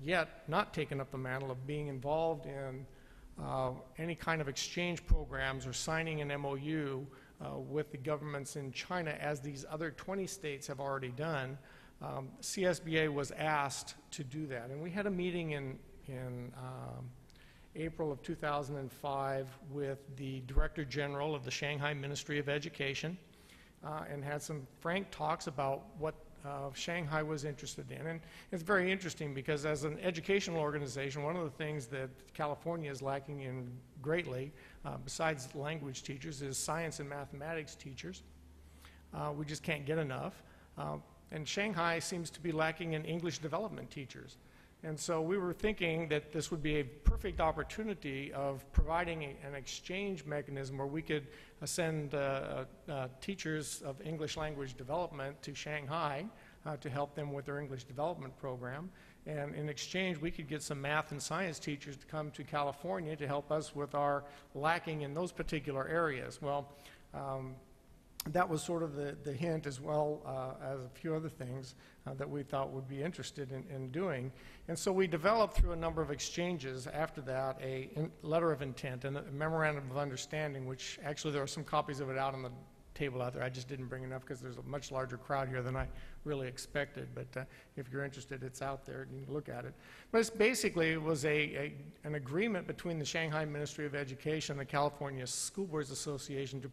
yet not taken up the mantle of being involved in any kind of exchange programs or signing an MOU with the governments in China, as these other 20 states have already done, CSBA was asked to do that. And we had a meeting in April of 2005 with the Director General of the Shanghai Ministry of Education and had some frank talks about what Shanghai was interested in. And it's very interesting because as an educational organization, one of the things that California is lacking in greatly, besides language teachers, is science and mathematics teachers. We just can't get enough. And Shanghai seems to be lacking in English development teachers. And so we were thinking that this would be a perfect opportunity of providing an exchange mechanism where we could send teachers of English language development to Shanghai to help them with their English development program. And in exchange, we could get some math and science teachers to come to California to help us with our lacking in those particular areas. Well, that was sort of the hint, as well as a few other things that we thought would be interested in doing. And so we developed, through a number of exchanges after that, a letter of intent and a memorandum of understanding, which actually there are some copies of it out on the table out there. I just didn't bring enough because there's a much larger crowd here than I really expected. But if you're interested, it's out there and you can look at it. But it's basically, it was an agreement between the Shanghai Ministry of Education and the California School Boards Association to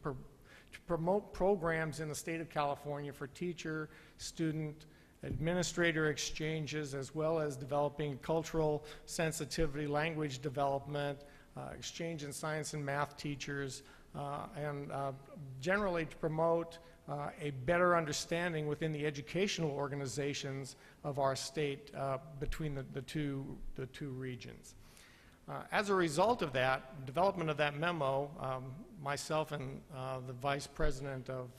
promote programs in the state of California for teacher, student, administrator exchanges, as well as developing cultural sensitivity, language development, exchange in science and math teachers, and generally to promote a better understanding within the educational organizations of our state between the two regions. As a result of that, development of that memo, myself and the Vice President of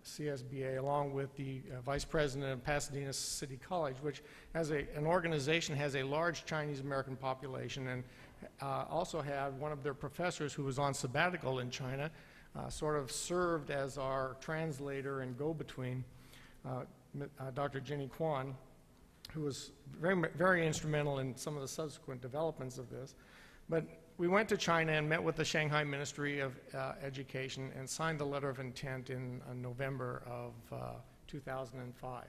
CSBA, along with the Vice President of Pasadena City College, which as an organization has a large Chinese American population, and also had one of their professors who was on sabbatical in China, sort of served as our translator and go-between, Dr. Jenny Kwan, who was very instrumental in some of the subsequent developments of this. But we went to China and met with the Shanghai Ministry of Education and signed the letter of intent in November of 2005.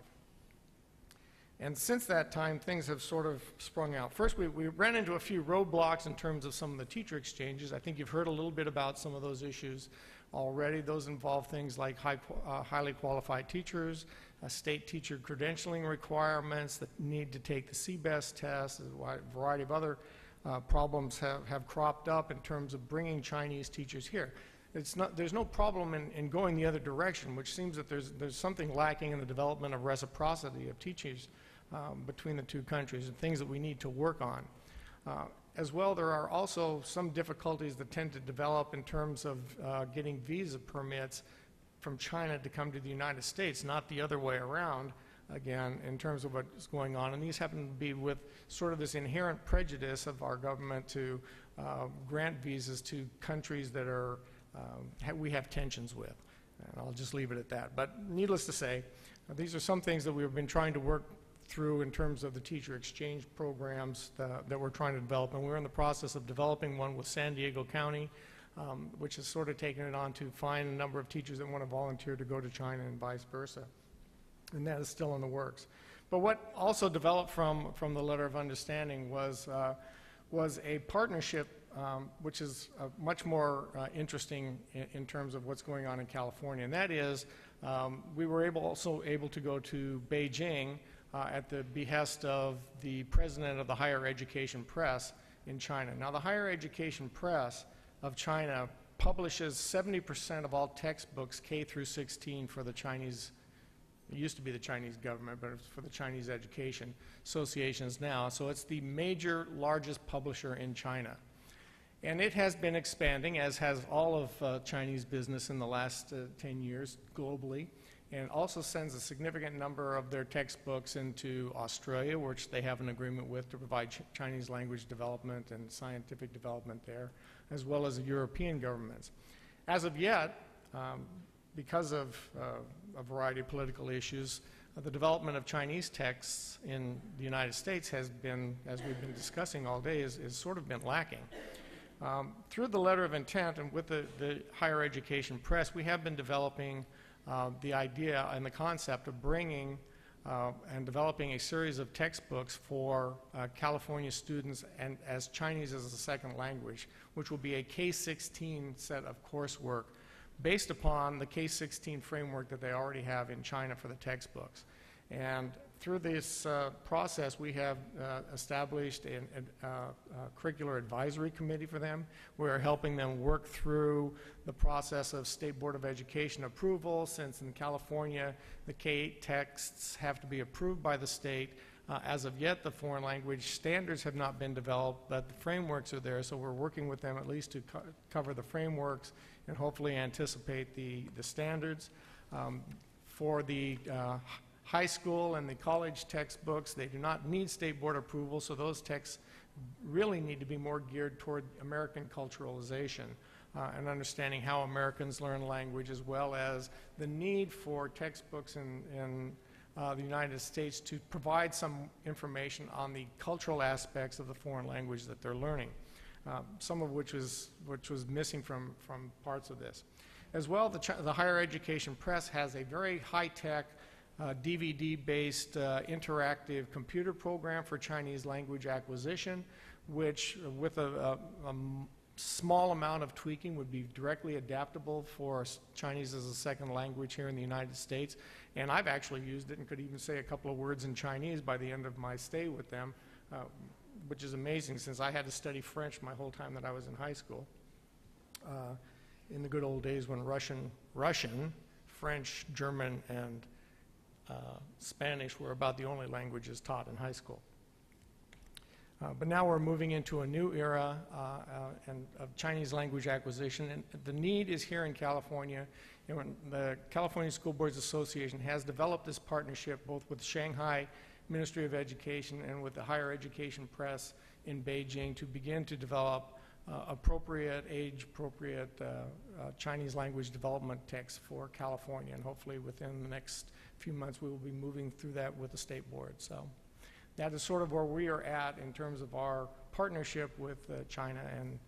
And since that time, things have sort of sprung out. First, we ran into a few roadblocks in terms of some of the teacher exchanges. I think you've heard a little bit about some of those issues already. Those involve things like highly qualified teachers, state teacher credentialing requirements that need to take the CBEST test, a variety of other problems have cropped up in terms of bringing Chinese teachers here. There's no problem in going the other direction, which seems that there's something lacking in the development of reciprocity of teachers between the two countries, and things that we need to work on. As well, there are also some difficulties that tend to develop in terms of getting visa permits from China to come to the United States, not the other way around, again, in terms of what's going on. And these happen to be with sort of this inherent prejudice of our government to grant visas to countries that are we have tensions with. And I'll just leave it at that. But needless to say, these are some things that we've been trying to work through in terms of the teacher exchange programs that we're trying to develop. And we're in the process of developing one with San Diego County, which has sort of taken it on to find a number of teachers that want to volunteer to go to China and vice versa. And that is still in the works. But what also developed from the letter of understanding was a partnership which is much more interesting in terms of what's going on in California, and that is we were also able to go to Beijing at the behest of the president of the Higher Education Press in China. Now, the Higher Education Press of China publishes 70% of all textbooks K through 16 for the Chinese. It used to be the Chinese government, but it's for the Chinese education associations now. So it's the major, largest publisher in China. And it has been expanding, as has all of Chinese business in the last 10 years globally, and also sends a significant number of their textbooks into Australia, which they have an agreement with to provide Chinese language development and scientific development there, as well as the European governments. As of yet, because of a variety of political issues, the development of Chinese texts in the United States has been, as we've been discussing all day, is sort of been lacking. Through the letter of intent and with the Higher Education Press, we have been developing the idea and the concept of bringing and developing a series of textbooks for California students and as Chinese as a second language, which will be a K-16 set of coursework based upon the K-16 framework that they already have in China for the textbooks. And through this process, we have established a curricular advisory committee for them. We're helping them work through the process of State Board of Education approval, since in California, the K texts have to be approved by the state. As of yet, the foreign language standards have not been developed, but the frameworks are there, so we're working with them at least to cover the frameworks and hopefully anticipate the standards. For the high school and the college textbooks, they do not need state board approval, so those texts really need to be more geared toward American culturalization and understanding how Americans learn language, as well as the need for textbooks in the United States to provide some information on the cultural aspects of the foreign language that they're learning, some of which was missing from parts of this. As well, the Higher Education Press has a very high-tech DVD-based interactive computer program for Chinese language acquisition, which with a small amount of tweaking would be directly adaptable for Chinese as a second language here in the United States. And I've actually used it and could even say a couple of words in Chinese by the end of my stay with them, which is amazing since I had to study French my whole time that I was in high school. In the good old days when Russian, French, German, and Spanish were about the only languages taught in high school. But now we're moving into a new era of Chinese language acquisition, and the need is here in California. And when the California School Boards Association has developed this partnership both with Shanghai Ministry of Education and with the Higher Education Press in Beijing to begin to develop age-appropriate Chinese language development texts for California, and hopefully within the next few months we will be moving through that with the state board. So that is sort of where we are at in terms of our partnership with China, and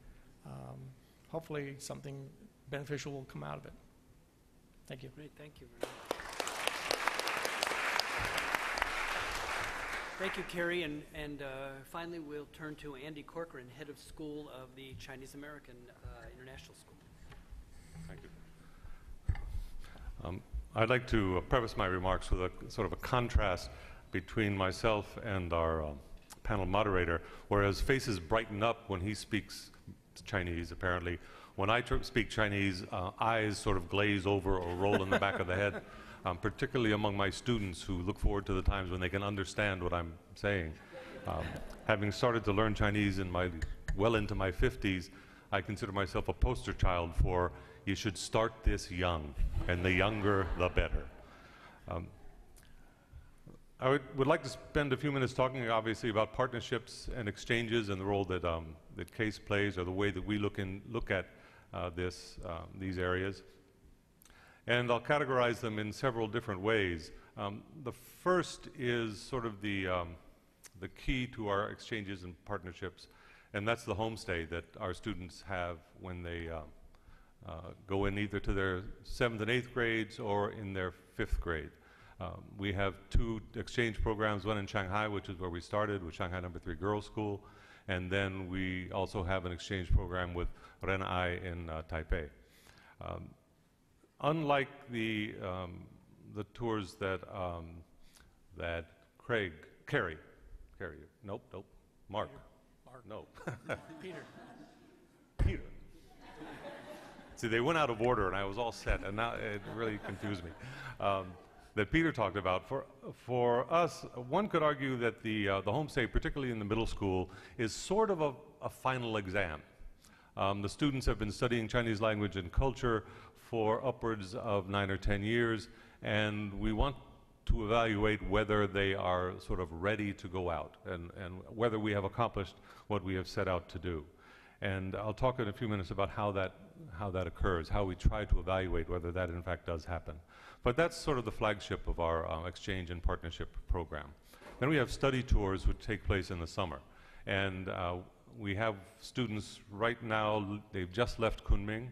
hopefully something beneficial will come out of it. Thank you. Great, thank you very much. Thank you, Kerry, and finally we'll turn to Andy Corcoran, head of school of the Chinese American International School. Thank you. I'd like to preface my remarks with a sort of a contrast between myself and our panel moderator. Whereas faces brighten up when he speaks Chinese, apparently, when I speak Chinese, eyes sort of glaze over or roll in the back of the head, particularly among my students who look forward to the times when they can understand what I'm saying. Having started to learn Chinese well into my 50s, I consider myself a poster child for you should start this young, and the younger, the better. I would like to spend a few minutes talking, obviously, about partnerships and exchanges and the role that that CASE plays, or the way that we look at these areas. And I'll categorize them in several different ways. The first is sort of the key to our exchanges and partnerships, and that's the homestay that our students have when they go in either to their 7th and 8th grades or in their 5th grade. We have 2 exchange programs, one in Shanghai, which is where we started, with Shanghai No. 3 Girls' School, And then we also have an exchange program with Ren'ai in Taipei. Unlike the tours that Kerry, nope, Mark, no, Peter. See, they went out of order, and I was all set, and now it really confused me. That Peter talked about. For us, one could argue that the homestay, particularly in the middle school, is sort of a final exam. The students have been studying Chinese language and culture for upwards of 9 or 10 years, and we want to evaluate whether they are sort of ready to go out and whether we have accomplished what we have set out to do. And I'll talk in a few minutes about how that occurs, how we try to evaluate whether that in fact does happen. But that's sort of the flagship of our exchange and partnership program. Then we have study tours which take place in the summer. And we have students right now, they've just left Kunming,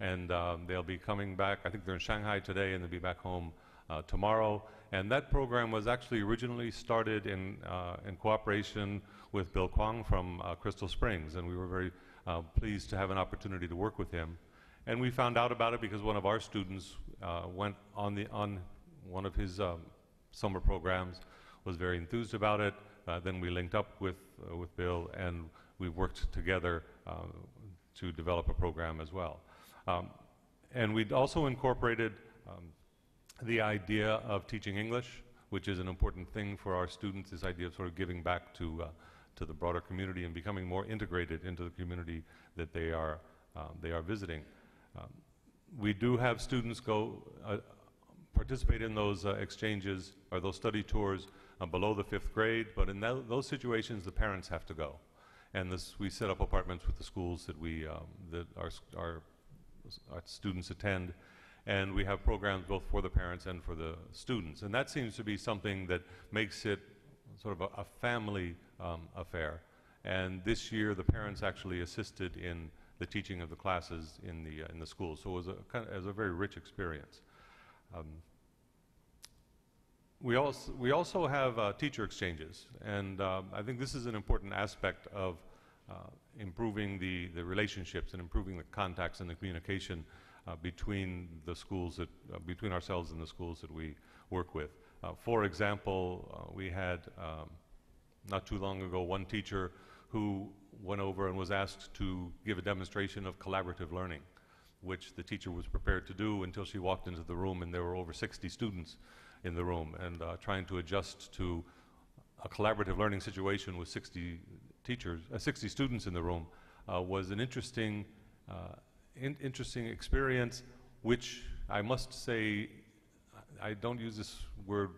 and they'll be coming back. I think they're in Shanghai today, and they'll be back home tomorrow. And that program was actually originally started in cooperation with Bill Kwong from Crystal Springs, and we were very pleased to have an opportunity to work with him. And we found out about it because one of our students went on one of his summer programs, was very enthused about it. Then we linked up with Bill, and we worked together to develop a program as well. And we'd also incorporated the idea of teaching English, which is an important thing for our students, this idea of sort of giving back to the broader community and becoming more integrated into the community that they are visiting. We do have students go participate in those exchanges or those study tours below the 5th grade, but in those situations the parents have to go. And we set up apartments with the schools that our students attend, and we have programs both for the parents and for the students. And that seems to be something that makes it sort of a family affair. And this year the parents actually assisted in the teaching of the classes in the schools. So it was a very rich experience. We also have teacher exchanges, and I think this is an important aspect of improving the relationships and improving the contacts and the communication between the schools between ourselves and the schools that we work with. For example, we had not too long ago one teacher who went over and was asked to give a demonstration of collaborative learning, which the teacher was prepared to do until she walked into the room and there were over 60 students in the room, and trying to adjust to a collaborative learning situation with 60 students in the room was an interesting experience, which I must say, I don't use this word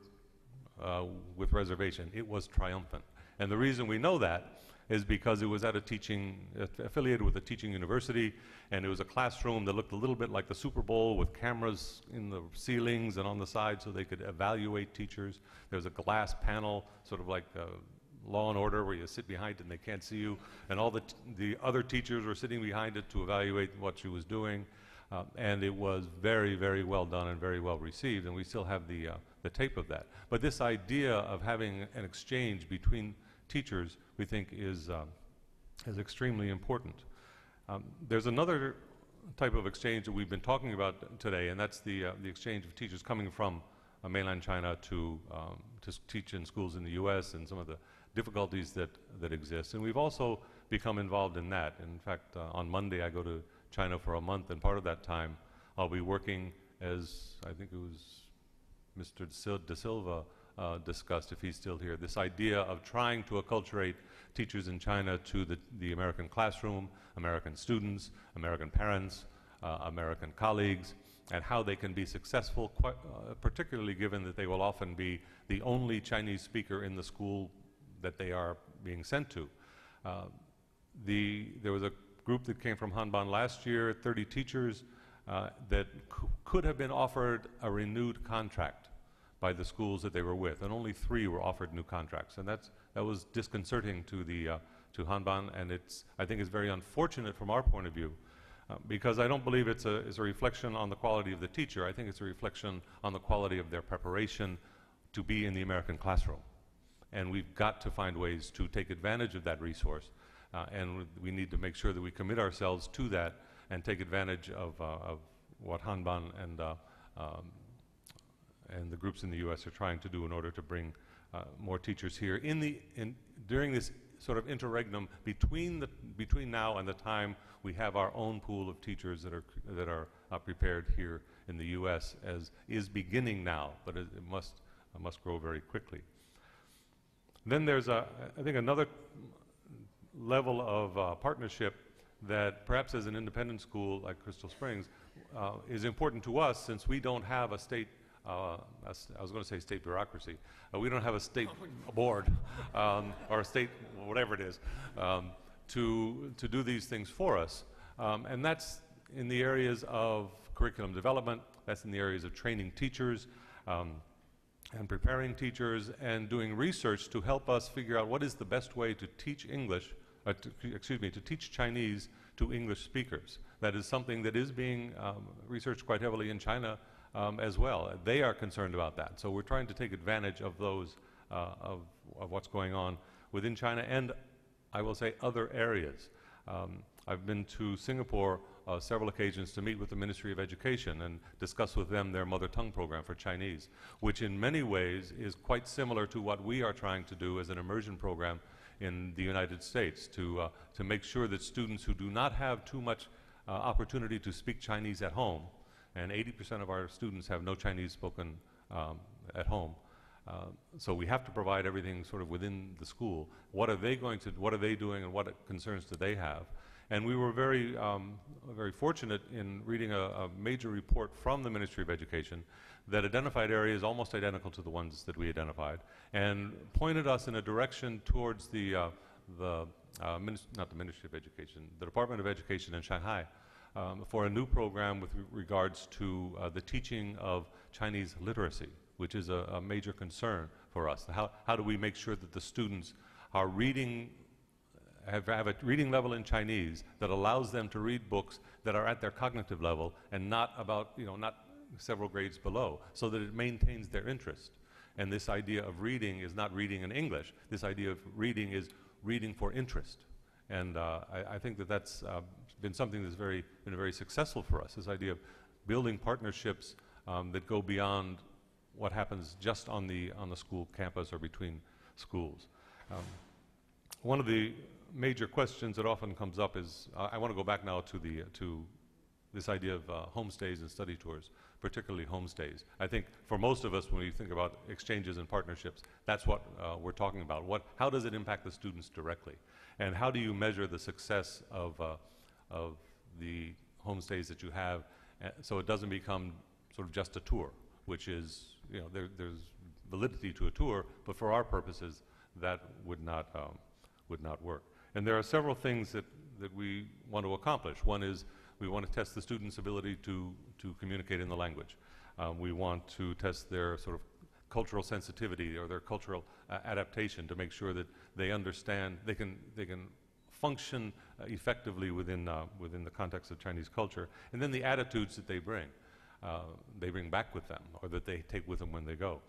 with reservation. It was triumphant. And the reason we know that is because it was at affiliated with a teaching university, and it was a classroom that looked a little bit like the Super Bowl with cameras in the ceilings and on the side so they could evaluate teachers. There was a glass panel, sort of like Law and Order, where you sit behind it and they can't see you, and all the other teachers were sitting behind it to evaluate what she was doing. And it was very, very well done and very well received, and we still have the tape of that. But this idea of having an exchange between teachers, we think, is extremely important. There's another type of exchange that we've been talking about today, and that's the exchange of teachers coming from mainland China to teach in schools in the U.S. and some of the difficulties that exist. And we've also become involved in that. In fact, on Monday I go to China for a month, and part of that time I'll be working, as I think it was Mr. De Silva discussed, if he's still here, this idea of trying to acculturate teachers in China to the American classroom, American students, American parents, American colleagues, and how they can be successful, particularly given that they will often be the only Chinese speaker in the school that they are being sent to. There was a group that came from Hanban last year, 30 teachers, that could have been offered a renewed contract by the schools that they were with, and only 3 were offered new contracts, and that was disconcerting to to Hanban, and I think it's very unfortunate from our point of view, because I don't believe it's a reflection on the quality of the teacher. I think it's a reflection on the quality of their preparation to be in the American classroom, and we've got to find ways to take advantage of that resource. And we need to make sure that we commit ourselves to that and take advantage of what Hanban and the groups in the U.S. are trying to do in order to bring more teachers here during this sort of interregnum between now and the time we have our own pool of teachers that are prepared here in the U.S. as is beginning now, but it must grow very quickly. Then there's I think another level of partnership that perhaps as an independent school like Crystal Springs is important to us, since we don't have a state, I was going to say state bureaucracy, we don't have a state board or a state, whatever it is, to do these things for us. And that's in the areas of curriculum development, that's in the areas of training teachers, and preparing teachers, and doing research to help us figure out what is the best way to teach English, to teach Chinese to English speakers. That is something that is being researched quite heavily in China as well. They are concerned about that. So we're trying to take advantage of those, of what's going on within China and, I will say, other areas. I've been to Singapore several occasions to meet with the Ministry of Education and discuss with them their mother tongue program for Chinese, which in many ways is quite similar to what we are trying to do as an immersion program in the United States, to make sure that students who do not have too much opportunity to speak Chinese at home, and 80% of our students have no Chinese spoken at home, so we have to provide everything sort of within the school. What are they doing, and what concerns do they have? And we were very fortunate in reading a major report from the Ministry of Education that identified areas almost identical to the ones that we identified, and pointed us in a direction towards not the Ministry of Education, the Department of Education in Shanghai, for a new program with regards to the teaching of Chinese literacy, which is a major concern for us. How do we make sure that the students are have a reading level in Chinese that allows them to read books that are at their cognitive level and not not several grades below, so that it maintains their interest. And this idea of reading is not reading in English. This idea of reading is reading for interest. And I think that that's been something that's been very successful for us, this idea of building partnerships that go beyond what happens just on the school campus or between schools. One of the major questions that often comes up is, I want to go back now to this idea of homestays and study tours, particularly homestays. I think for most of us, when we think about exchanges and partnerships, that's what we're talking about. How does it impact the students directly? And how do you measure the success of the homestays that you have, so it doesn't become sort of just a tour, which is, there's validity to a tour, but for our purposes, that would not work. And there are several things that we want to accomplish. One is we want to test the students' ability to communicate in the language. We want to test their sort of cultural sensitivity or their cultural adaptation to make sure that they understand, they can function effectively within the context of Chinese culture. And then the attitudes that they bring back with them, or that they take with them when they go.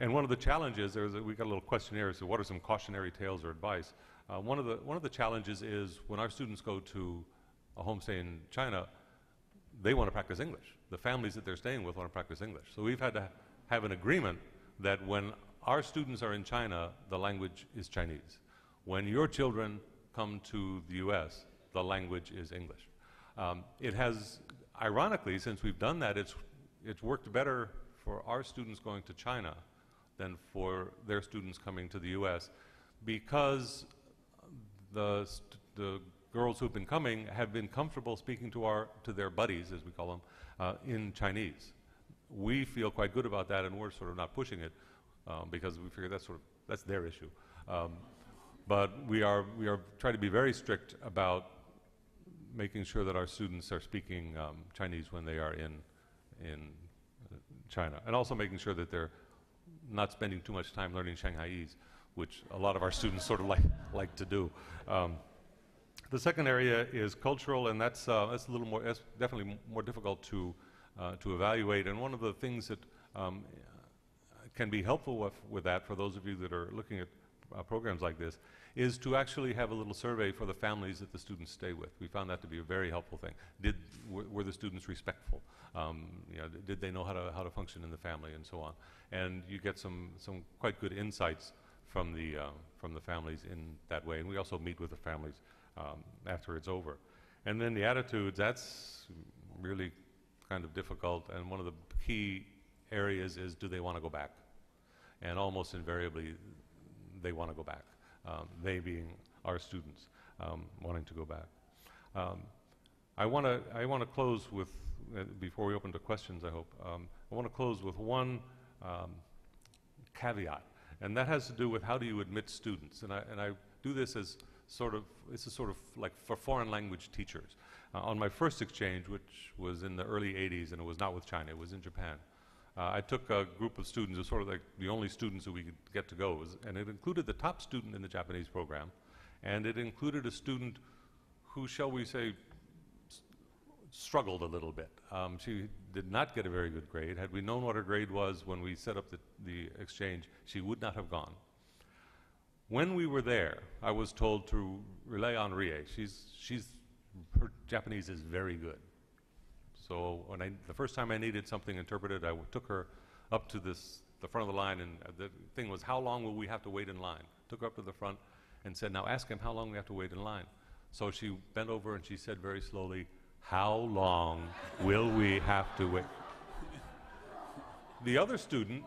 And one of the challenges, we got a little questionnaire, so what are some cautionary tales or advice? One of the challenges is when our students go to a homestay in China, they want to practice English. The families that they're staying with want to practice English. So we've had to have an agreement that when our students are in China, the language is Chinese. When your children come to the US, the language is English. It has, ironically, since we've done that, it's worked better for our students going to China than for their students coming to the US, because the girls who've been coming have been comfortable speaking to their buddies, as we call them, in Chinese. We feel quite good about that, and we're sort of not pushing it because we figure that's their issue. But we are trying to be very strict about making sure that our students are speaking Chinese when they are in China, and also making sure that they're not spending too much time learning Shanghaiese, which a lot of our students sort of like to do. The second area is cultural, and that's definitely more difficult to evaluate. And one of the things that can be helpful with that, for those of you that are looking at programs like this, is to actually have a little survey for the families that the students stay with. We found that to be a very helpful thing. Were the students respectful? Did they know how to function in the family and so on? And you get some quite good insights from the families in that way. And we also meet with the families after it's over. And then the attitudes, that's really kind of difficult. And one of the key areas is, do they want to go back? And almost invariably, they want to go back. They being our students, wanting to go back. I want to close with, before we open to questions, I hope, I want to close with one caveat, and that has to do with how do you admit students. And I do this as it's a sort of like for foreign language teachers. On my first exchange, which was in the early 80s, and it was not with China, it was in Japan, I took a group of students, it was sort of like the only students who we could get to go, and it included the top student in the Japanese program, and it included a student who, shall we say, struggled a little bit. She did not get a very good grade. Had we known what her grade was when we set up the exchange, she would not have gone. When we were there, I was told to rely on Rie. Her Japanese is very good. So the first time I needed something interpreted, I took her up to the front of the line, and the thing was, how long will we have to wait in line? Took her up to the front and said, now ask him how long we have to wait in line. So she bent over and she said very slowly, how long will we have to wait? The other student,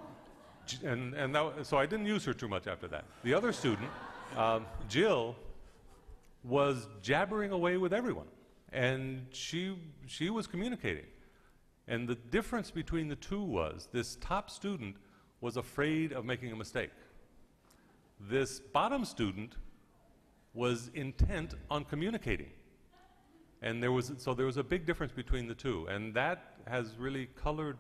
so I didn't use her too much after that. The other student, Jill, was jabbering away with everyone. And she was communicating. And the difference between the two was this top student was afraid of making a mistake. This bottom student was intent on communicating. And there was a big difference between the two. And that has really colored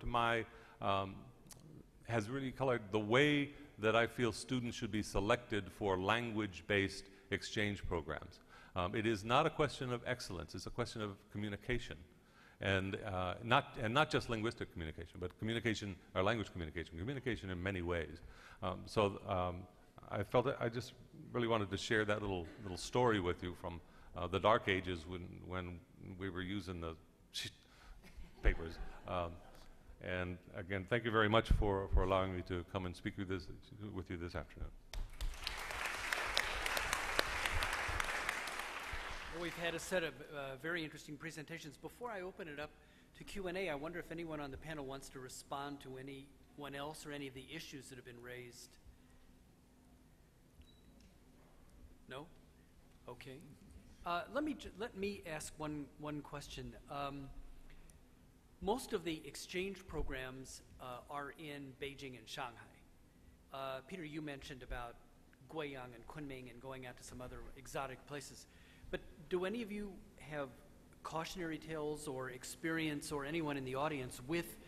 the way that I feel students should be selected for language-based exchange programs. It is not a question of excellence, it's a question of communication. And not just linguistic communication, but communication, or language communication in many ways. I felt that I just really wanted to share that little story with you from the dark ages when we were using the papers. And again, thank you very much for allowing me to come and speak with you this afternoon. Well, we've had a set of very interesting presentations. Before I open it up to Q&A, I wonder if anyone on the panel wants to respond to anyone else or any of the issues that have been raised. No? Okay. Let me ask one question. Most of the exchange programs are in Beijing and Shanghai. Peter, you mentioned about Guiyang and Kunming and going out to some other exotic places. But do any of you have cautionary tales or experience, or anyone in the audience, with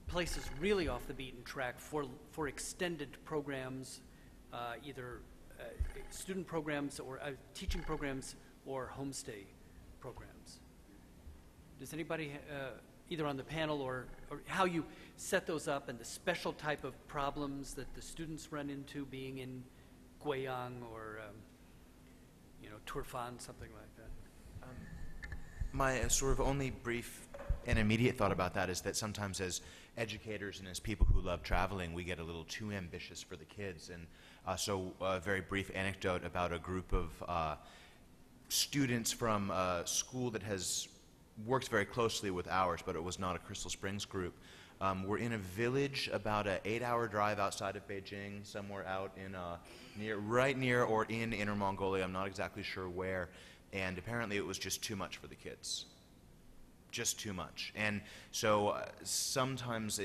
places really off the beaten track for extended programs, either student programs or teaching programs or homestay programs? Does anybody, either on the panel or how you set those up, and the special type of problems that the students run into being in Guiyang or Turfan, something like that? My sort of only brief and immediate thought about that is that sometimes as educators and as people who love traveling, we get a little too ambitious for the kids. And so a very brief anecdote about a group of students from a school that has worked very closely with ours, but it was not a Crystal Springs group. We're in a village about an 8-hour drive outside of Beijing, somewhere out in right near or in Inner Mongolia. I'm not exactly sure where. And apparently it was just too much for the kids. Just too much. And so sometimes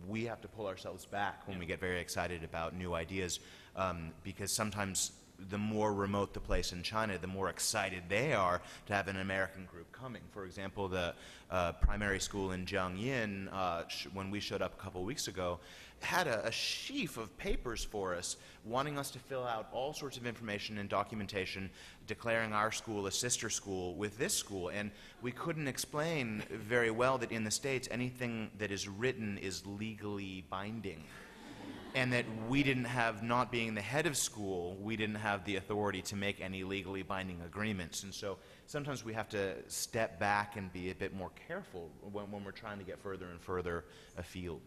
we have to pull ourselves back when we get very excited about new ideas, because sometimes the more remote the place in China, the more excited they are to have an American group coming. For example, the primary school in Jiangyin, when we showed up a couple weeks ago, had a sheaf of papers for us, wanting us to fill out all sorts of information and documentation, declaring our school a sister school with this school. And we couldn't explain very well that in the States, anything that is written is legally binding. and that we didn't have, not being the head of school, we didn't have the authority to make any legally binding agreements. And so sometimes we have to step back and be a bit more careful when we're trying to get further and further afield.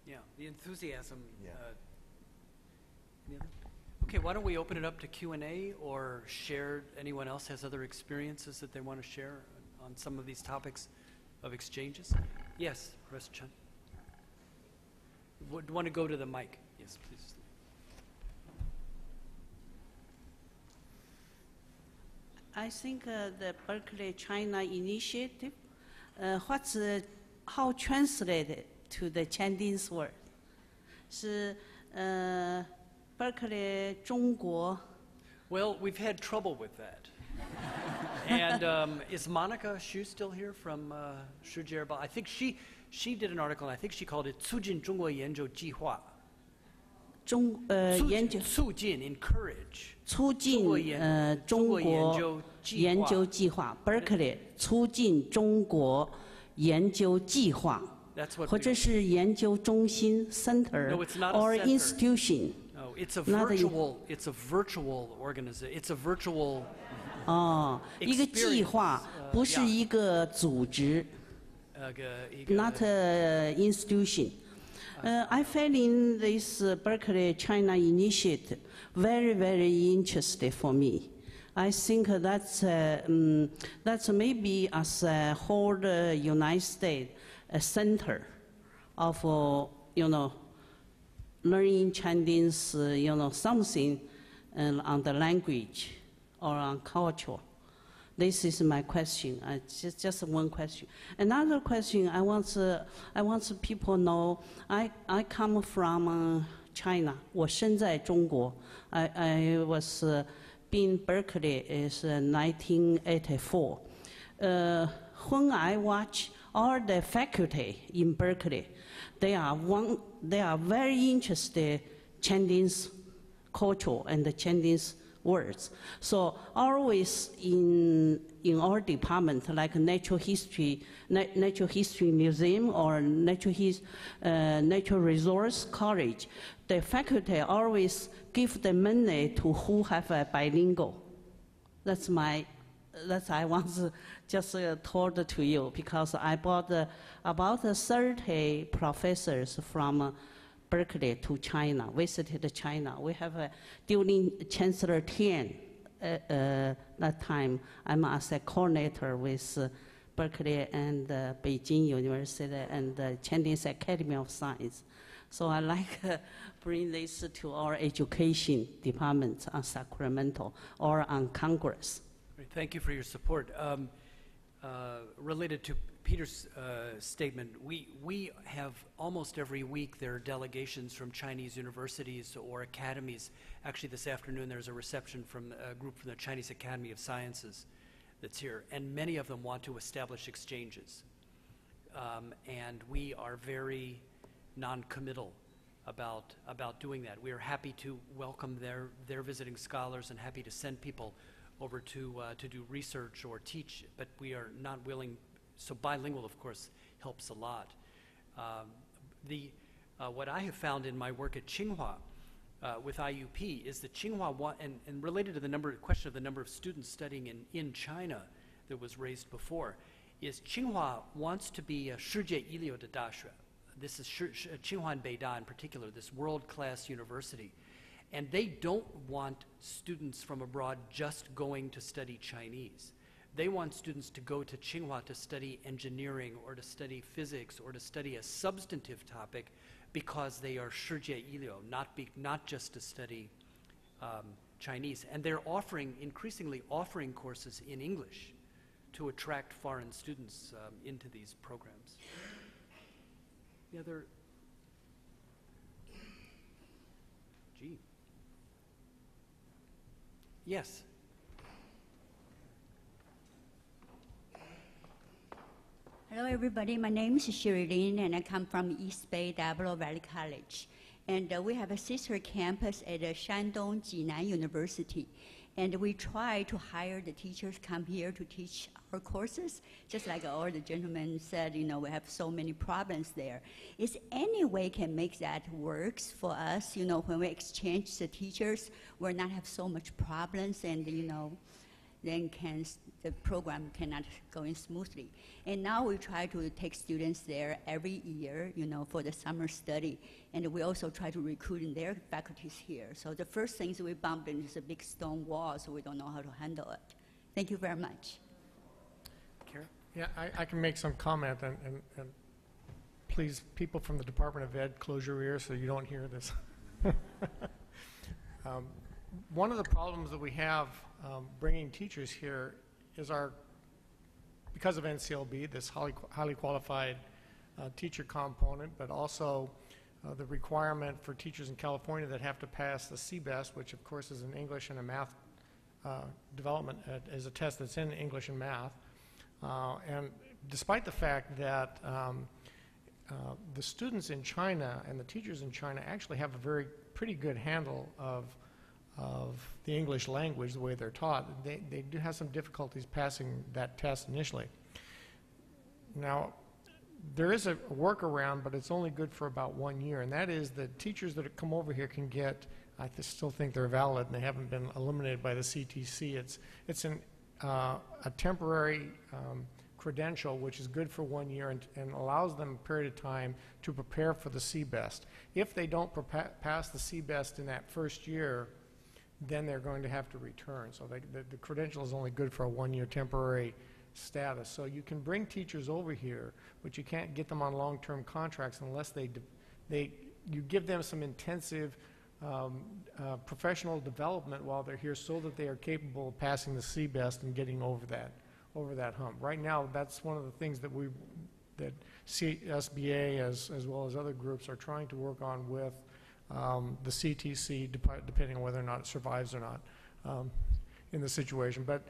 Yeah, the enthusiasm. Yeah. Any other? Okay, why don't we open it up to Q&A or share, anyone else has other experiences that they want to share on some of these topics of exchanges? Yes, Professor Chen. Would want to go to the mic? Yes, please. I think the Berkeley China initiative, how translated to the Chinese word? 是Berkeley 中国. Well, we've had trouble with that. And is Monica Xu still here from Shujierba? I think she did an article, and I think she called it 促进中国研究计划. 促进 encourage. 促进中国研究计划 Berkeley 促进中国研究计划 或者是研究中心 center or institution. No, it's a virtual. It's a virtual organization. It's a virtual. 一个计划，不是一个组织。Not an institution. I found this Berkeley China initiative very, very interesting for me. I think that's maybe as a whole United States a center of learning Chinese, something on the language or on culture. This is my question. Just one question. Another question I want people know. I come from China. 我生在中国. I was in Berkeley is 1984. When I watch all the faculty in Berkeley, they are very interested Chinese culture and the Chinese words. So always in our department, like natural history museum or natural resource college, the faculty always give the money to who have a bilingual. That's I once just told to you, because I brought about 30 professors from Berkeley to China, visited China. We have during Chancellor Tian that time, I'm as a coordinator with Berkeley and Beijing University and the Chinese Academy of Science. So I like bring this to our education department on Sacramento or on Congress. Thank you for your support. Related to Peter's statement, we have almost every week there are delegations from Chinese universities or academies. Actually, this afternoon there's a reception from a group from the Chinese Academy of Sciences that's here, and many of them want to establish exchanges. And we are very non-committal about doing that. We are happy to welcome their visiting scholars and happy to send people over to do research or teach, but we are not willing. So bilingual, of course, helps a lot. What I have found in my work at Tsinghua with IUP is that Tsinghua, and related to the question of the number of students studying in China that was raised before, is Tsinghua wants to be a 世界一流的大学. This is Tsinghua and Beida in particular, this world-class university. And they don't want students from abroad just going to study Chinese. They want students to go to Tsinghua to study engineering or to study physics or to study a substantive topic because they are 世界一流, not just to study Chinese. And they're increasingly offering courses in English to attract foreign students into these programs. The other, yes. Hello, everybody. My name is Sherilyn, and I come from East Bay Diablo Valley College. And we have a sister campus at Shandong Jinan University. And we try to hire the teachers come here to teach our courses. Just like all the gentlemen said, you know, we have so many problems there. Is any way can make that works for us? You know, when we exchange the teachers, we'll not have so much problems, and you know, then the program cannot go in smoothly. And now we try to take students there every year, you know, for the summer study. And we also try to recruit in their faculties here. So the first things we bumped into is a big stone wall, so we don't know how to handle it. Thank you very much. Kerry? Yeah, I can make some comment, and please, people from the Department of Ed, close your ears so you don't hear this. One of the problems that we have bringing teachers here is because of NCLB, this highly qualified teacher component, but also the requirement for teachers in California that have to pass the CBEST, which of course is an English and a math development, is a test that's in English and math. And despite the fact that the students in China and the teachers in China actually have a pretty good handle of the English language, the way they're taught, they do have some difficulties passing that test initially. Now, there is a workaround, but it's only good for about 1 year, and that is that teachers that come over here can get, I still think they're valid and they haven't been eliminated by the CTC. It's a temporary credential which is good for 1 year and allows them a period of time to prepare for the CBEST. If they don't pass the CBEST in that first year, then they're going to have to return. So the credential is only good for a 1 year temporary status. So you can bring teachers over here, but you can't get them on long-term contracts unless you give them some intensive professional development while they're here so that they are capable of passing the CBEST and getting over that hump. Right now, that's one of the things that SBA as well as other groups are trying to work on with the CTC, depending on whether or not it survives or not in the situation. But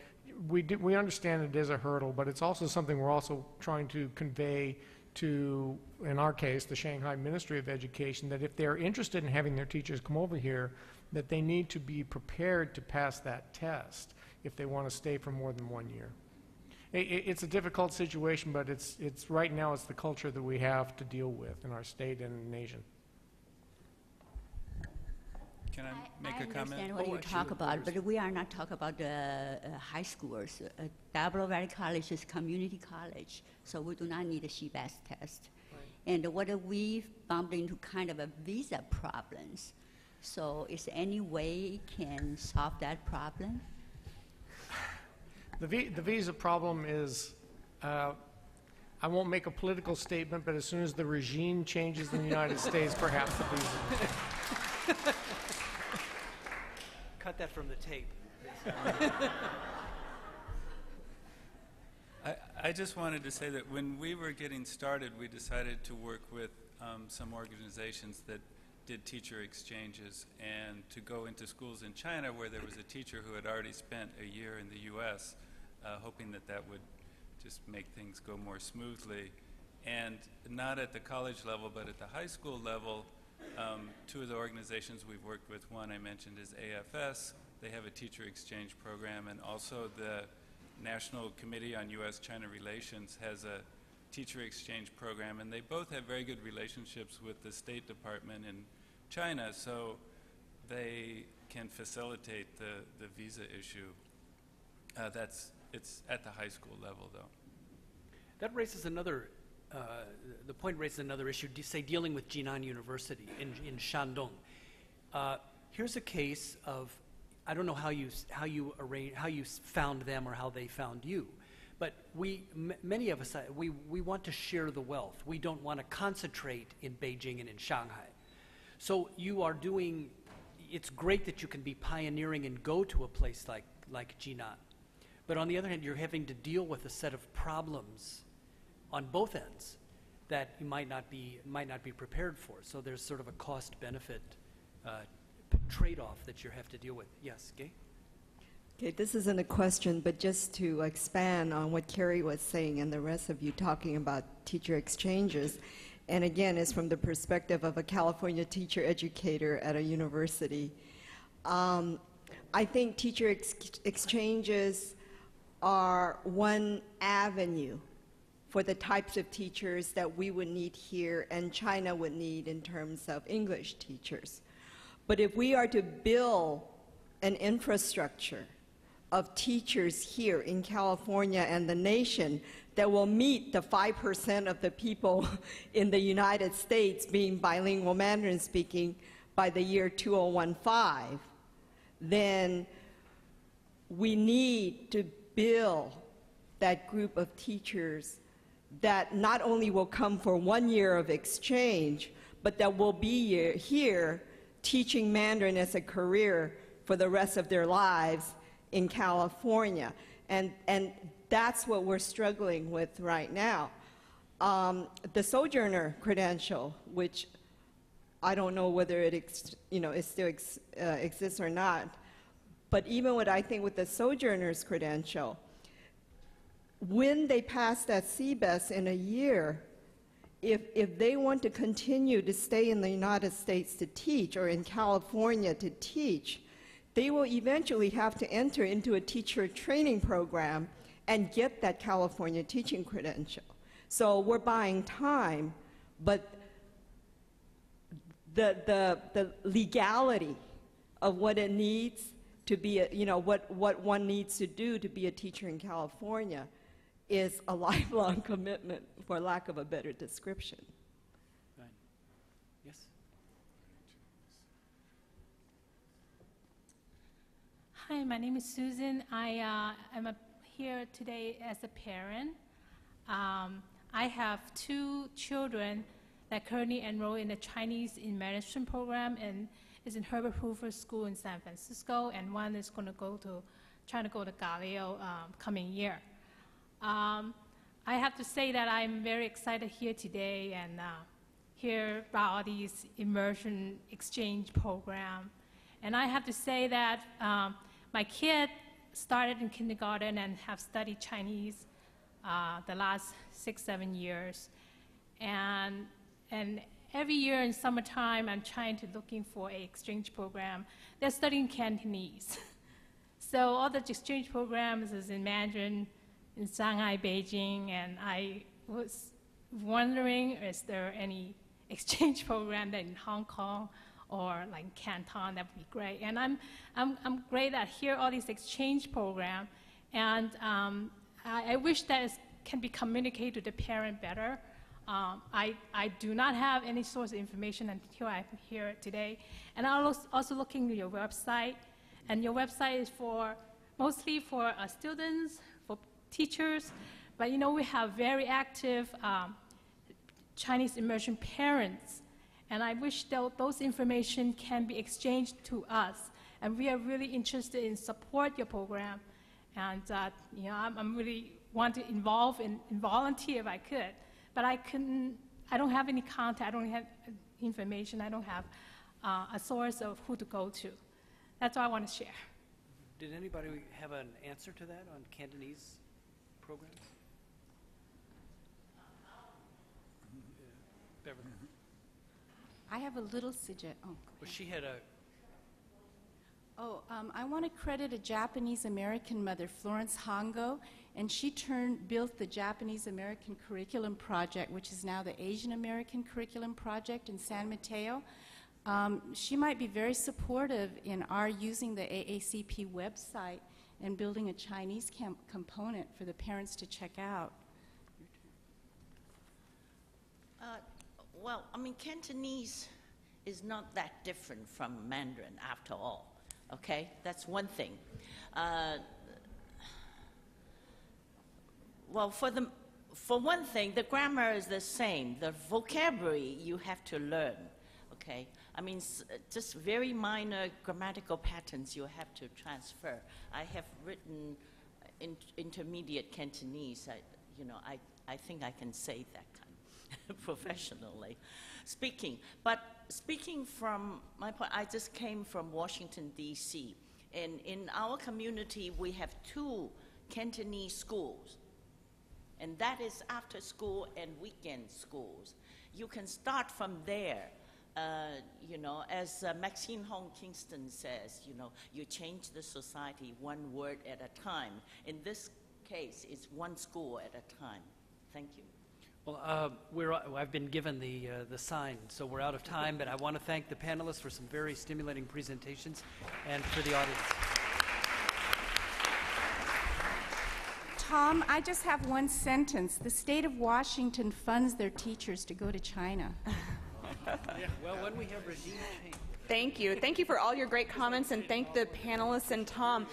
we understand it is a hurdle, but it's also something we're also trying to convey to, in our case, the Shanghai Ministry of Education, that if they're interested in having their teachers come over here, that they need to be prepared to pass that test if they want to stay for more than 1 year. It's a difficult situation, but it's right now it's the culture that we have to deal with in our state and in the nation. Can I make a comment? I understand what you talk about, but we are not talking about the high schoolers. Apple Valley College is community college, so we do not need a CBEST test. Right. And what we bumped into kind of a visa problems. So is there any way can solve that problem? The visa problem is, I won't make a political statement, but as soon as the regime changes in the United States, perhaps the visa. Cut that from the tape. I just wanted to say that when we were getting started, we decided to work with some organizations that did teacher exchanges and to go into schools in China where there was a teacher who had already spent a year in the U.S., hoping that would just make things go more smoothly. And not at the college level, but at the high school level, two of the organizations we've worked with, one I mentioned is AFS. They have a teacher exchange program, and also the National Committee on U.S.-China Relations has a teacher exchange program, and they both have very good relationships with the State Department in China, so they can facilitate the visa issue. It's at the high school level, though. That raises another the point raises another issue, say dealing with Jinan University in Shandong. Here's a case of, I don't know how you found them or how they found you, but many of us, we want to share the wealth. We don't want to concentrate in Beijing and in Shanghai. So you are doing, it's great that you can be pioneering and go to a place like Jinan. But on the other hand, you're having to deal with a set of problems on both ends that you might not be prepared for. So there's sort of a cost-benefit trade-off that you have to deal with. Yes, Gay? Okay, this isn't a question, but just to expand on what Kerry was saying and the rest of you talking about teacher exchanges, and again, it's from the perspective of a California teacher educator at a university. I think teacher exchanges are one avenue for the types of teachers that we would need here and China would need in terms of English teachers. But if we are to build an infrastructure of teachers here in California and the nation that will meet the 5% of the people in the United States being bilingual Mandarin speaking by the year 2015, then we need to build that group of teachers that not only will come for 1 year of exchange, but that will be here teaching Mandarin as a career for the rest of their lives in California. And that's what we're struggling with right now. The sojourner credential, which I don't know whether it still exists or not, but even what I think with the sojourner's credential, when they pass that CBES in a year, if they want to continue to stay in the United States to teach or in California to teach, they will eventually have to enter into a teacher training program and get that California teaching credential. So we're buying time, but the legality of what it needs to be, what one needs to do to be a teacher in California is a lifelong commitment, for lack of a better description. Right. Yes? Hi, my name is Susan. I am here today as a parent. I have 2 children that currently enroll in the Chinese Immersion program and is in Herbert Hoover School in San Francisco, and one is trying to go to Galileo coming year. I have to say that I'm very excited here today and hear about all these immersion exchange program. And I have to say that my kid started in kindergarten and have studied Chinese the last 6-7 years. And every year in summertime, I'm looking for an exchange program. They're studying Cantonese. So all the exchange programs is in Mandarin, in Shanghai, Beijing, and I was wondering, is there any exchange program that in Hong Kong or like Canton? That would be great. And I'm great that hear all these exchange programs, and I wish that it can be communicated to the parent better. I do not have any source of information until I'm here today. And I was also looking at your website, and your website is mostly for students, for teachers, but we have very active Chinese immersion parents, and I wish that those information can be exchanged to us, and we are really interested in support your program, and I'm really want to involve and volunteer if I could, but I don't have any contact, I don't have information, I don't have a source of who to go to. That's all I want to share. Did anybody have an answer to that on Cantonese programs? Beverly. I have a little suggestion. Oh, well, she had a... I want to credit a Japanese-American mother, Florence Hongo, and she built the Japanese-American Curriculum Project, which is now the Asian-American Curriculum Project in San Mateo. She might be very supportive in our using the AACP website and building a Chinese component for the parents to check out. Well, I mean, Cantonese is not that different from Mandarin after all, okay? That's one thing. Well, for one thing, the grammar is the same. The vocabulary you have to learn, okay? I mean, just very minor grammatical patterns you have to transfer. I have written intermediate Cantonese. I think I can say that kind professionally speaking. But speaking from my point, I just came from Washington, D.C. And in our community, we have 2 Cantonese schools. And that is after school and weekend schools. You can start from there you know, as Maxine Hong Kingston says, you know, you change the society one word at a time. In this case, it's one school at a time. Thank you. Well, I've been given the sign, so we're out of time, but I want to thank the panelists for some very stimulating presentations and for the audience. Tom, I just have one sentence. The state of Washington funds their teachers to go to China. Well, when we have redeemed change. Thank you. Thank you for all your great comments, and thank the panelists and Tom.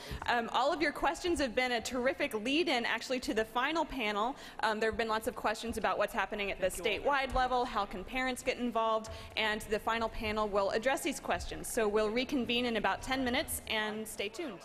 All of your questions have been a terrific lead-in, actually, to the final panel. There have been lots of questions about what's happening at the statewide level, how can parents get involved, and the final panel will address these questions. So we'll reconvene in about 10 minutes, and stay tuned.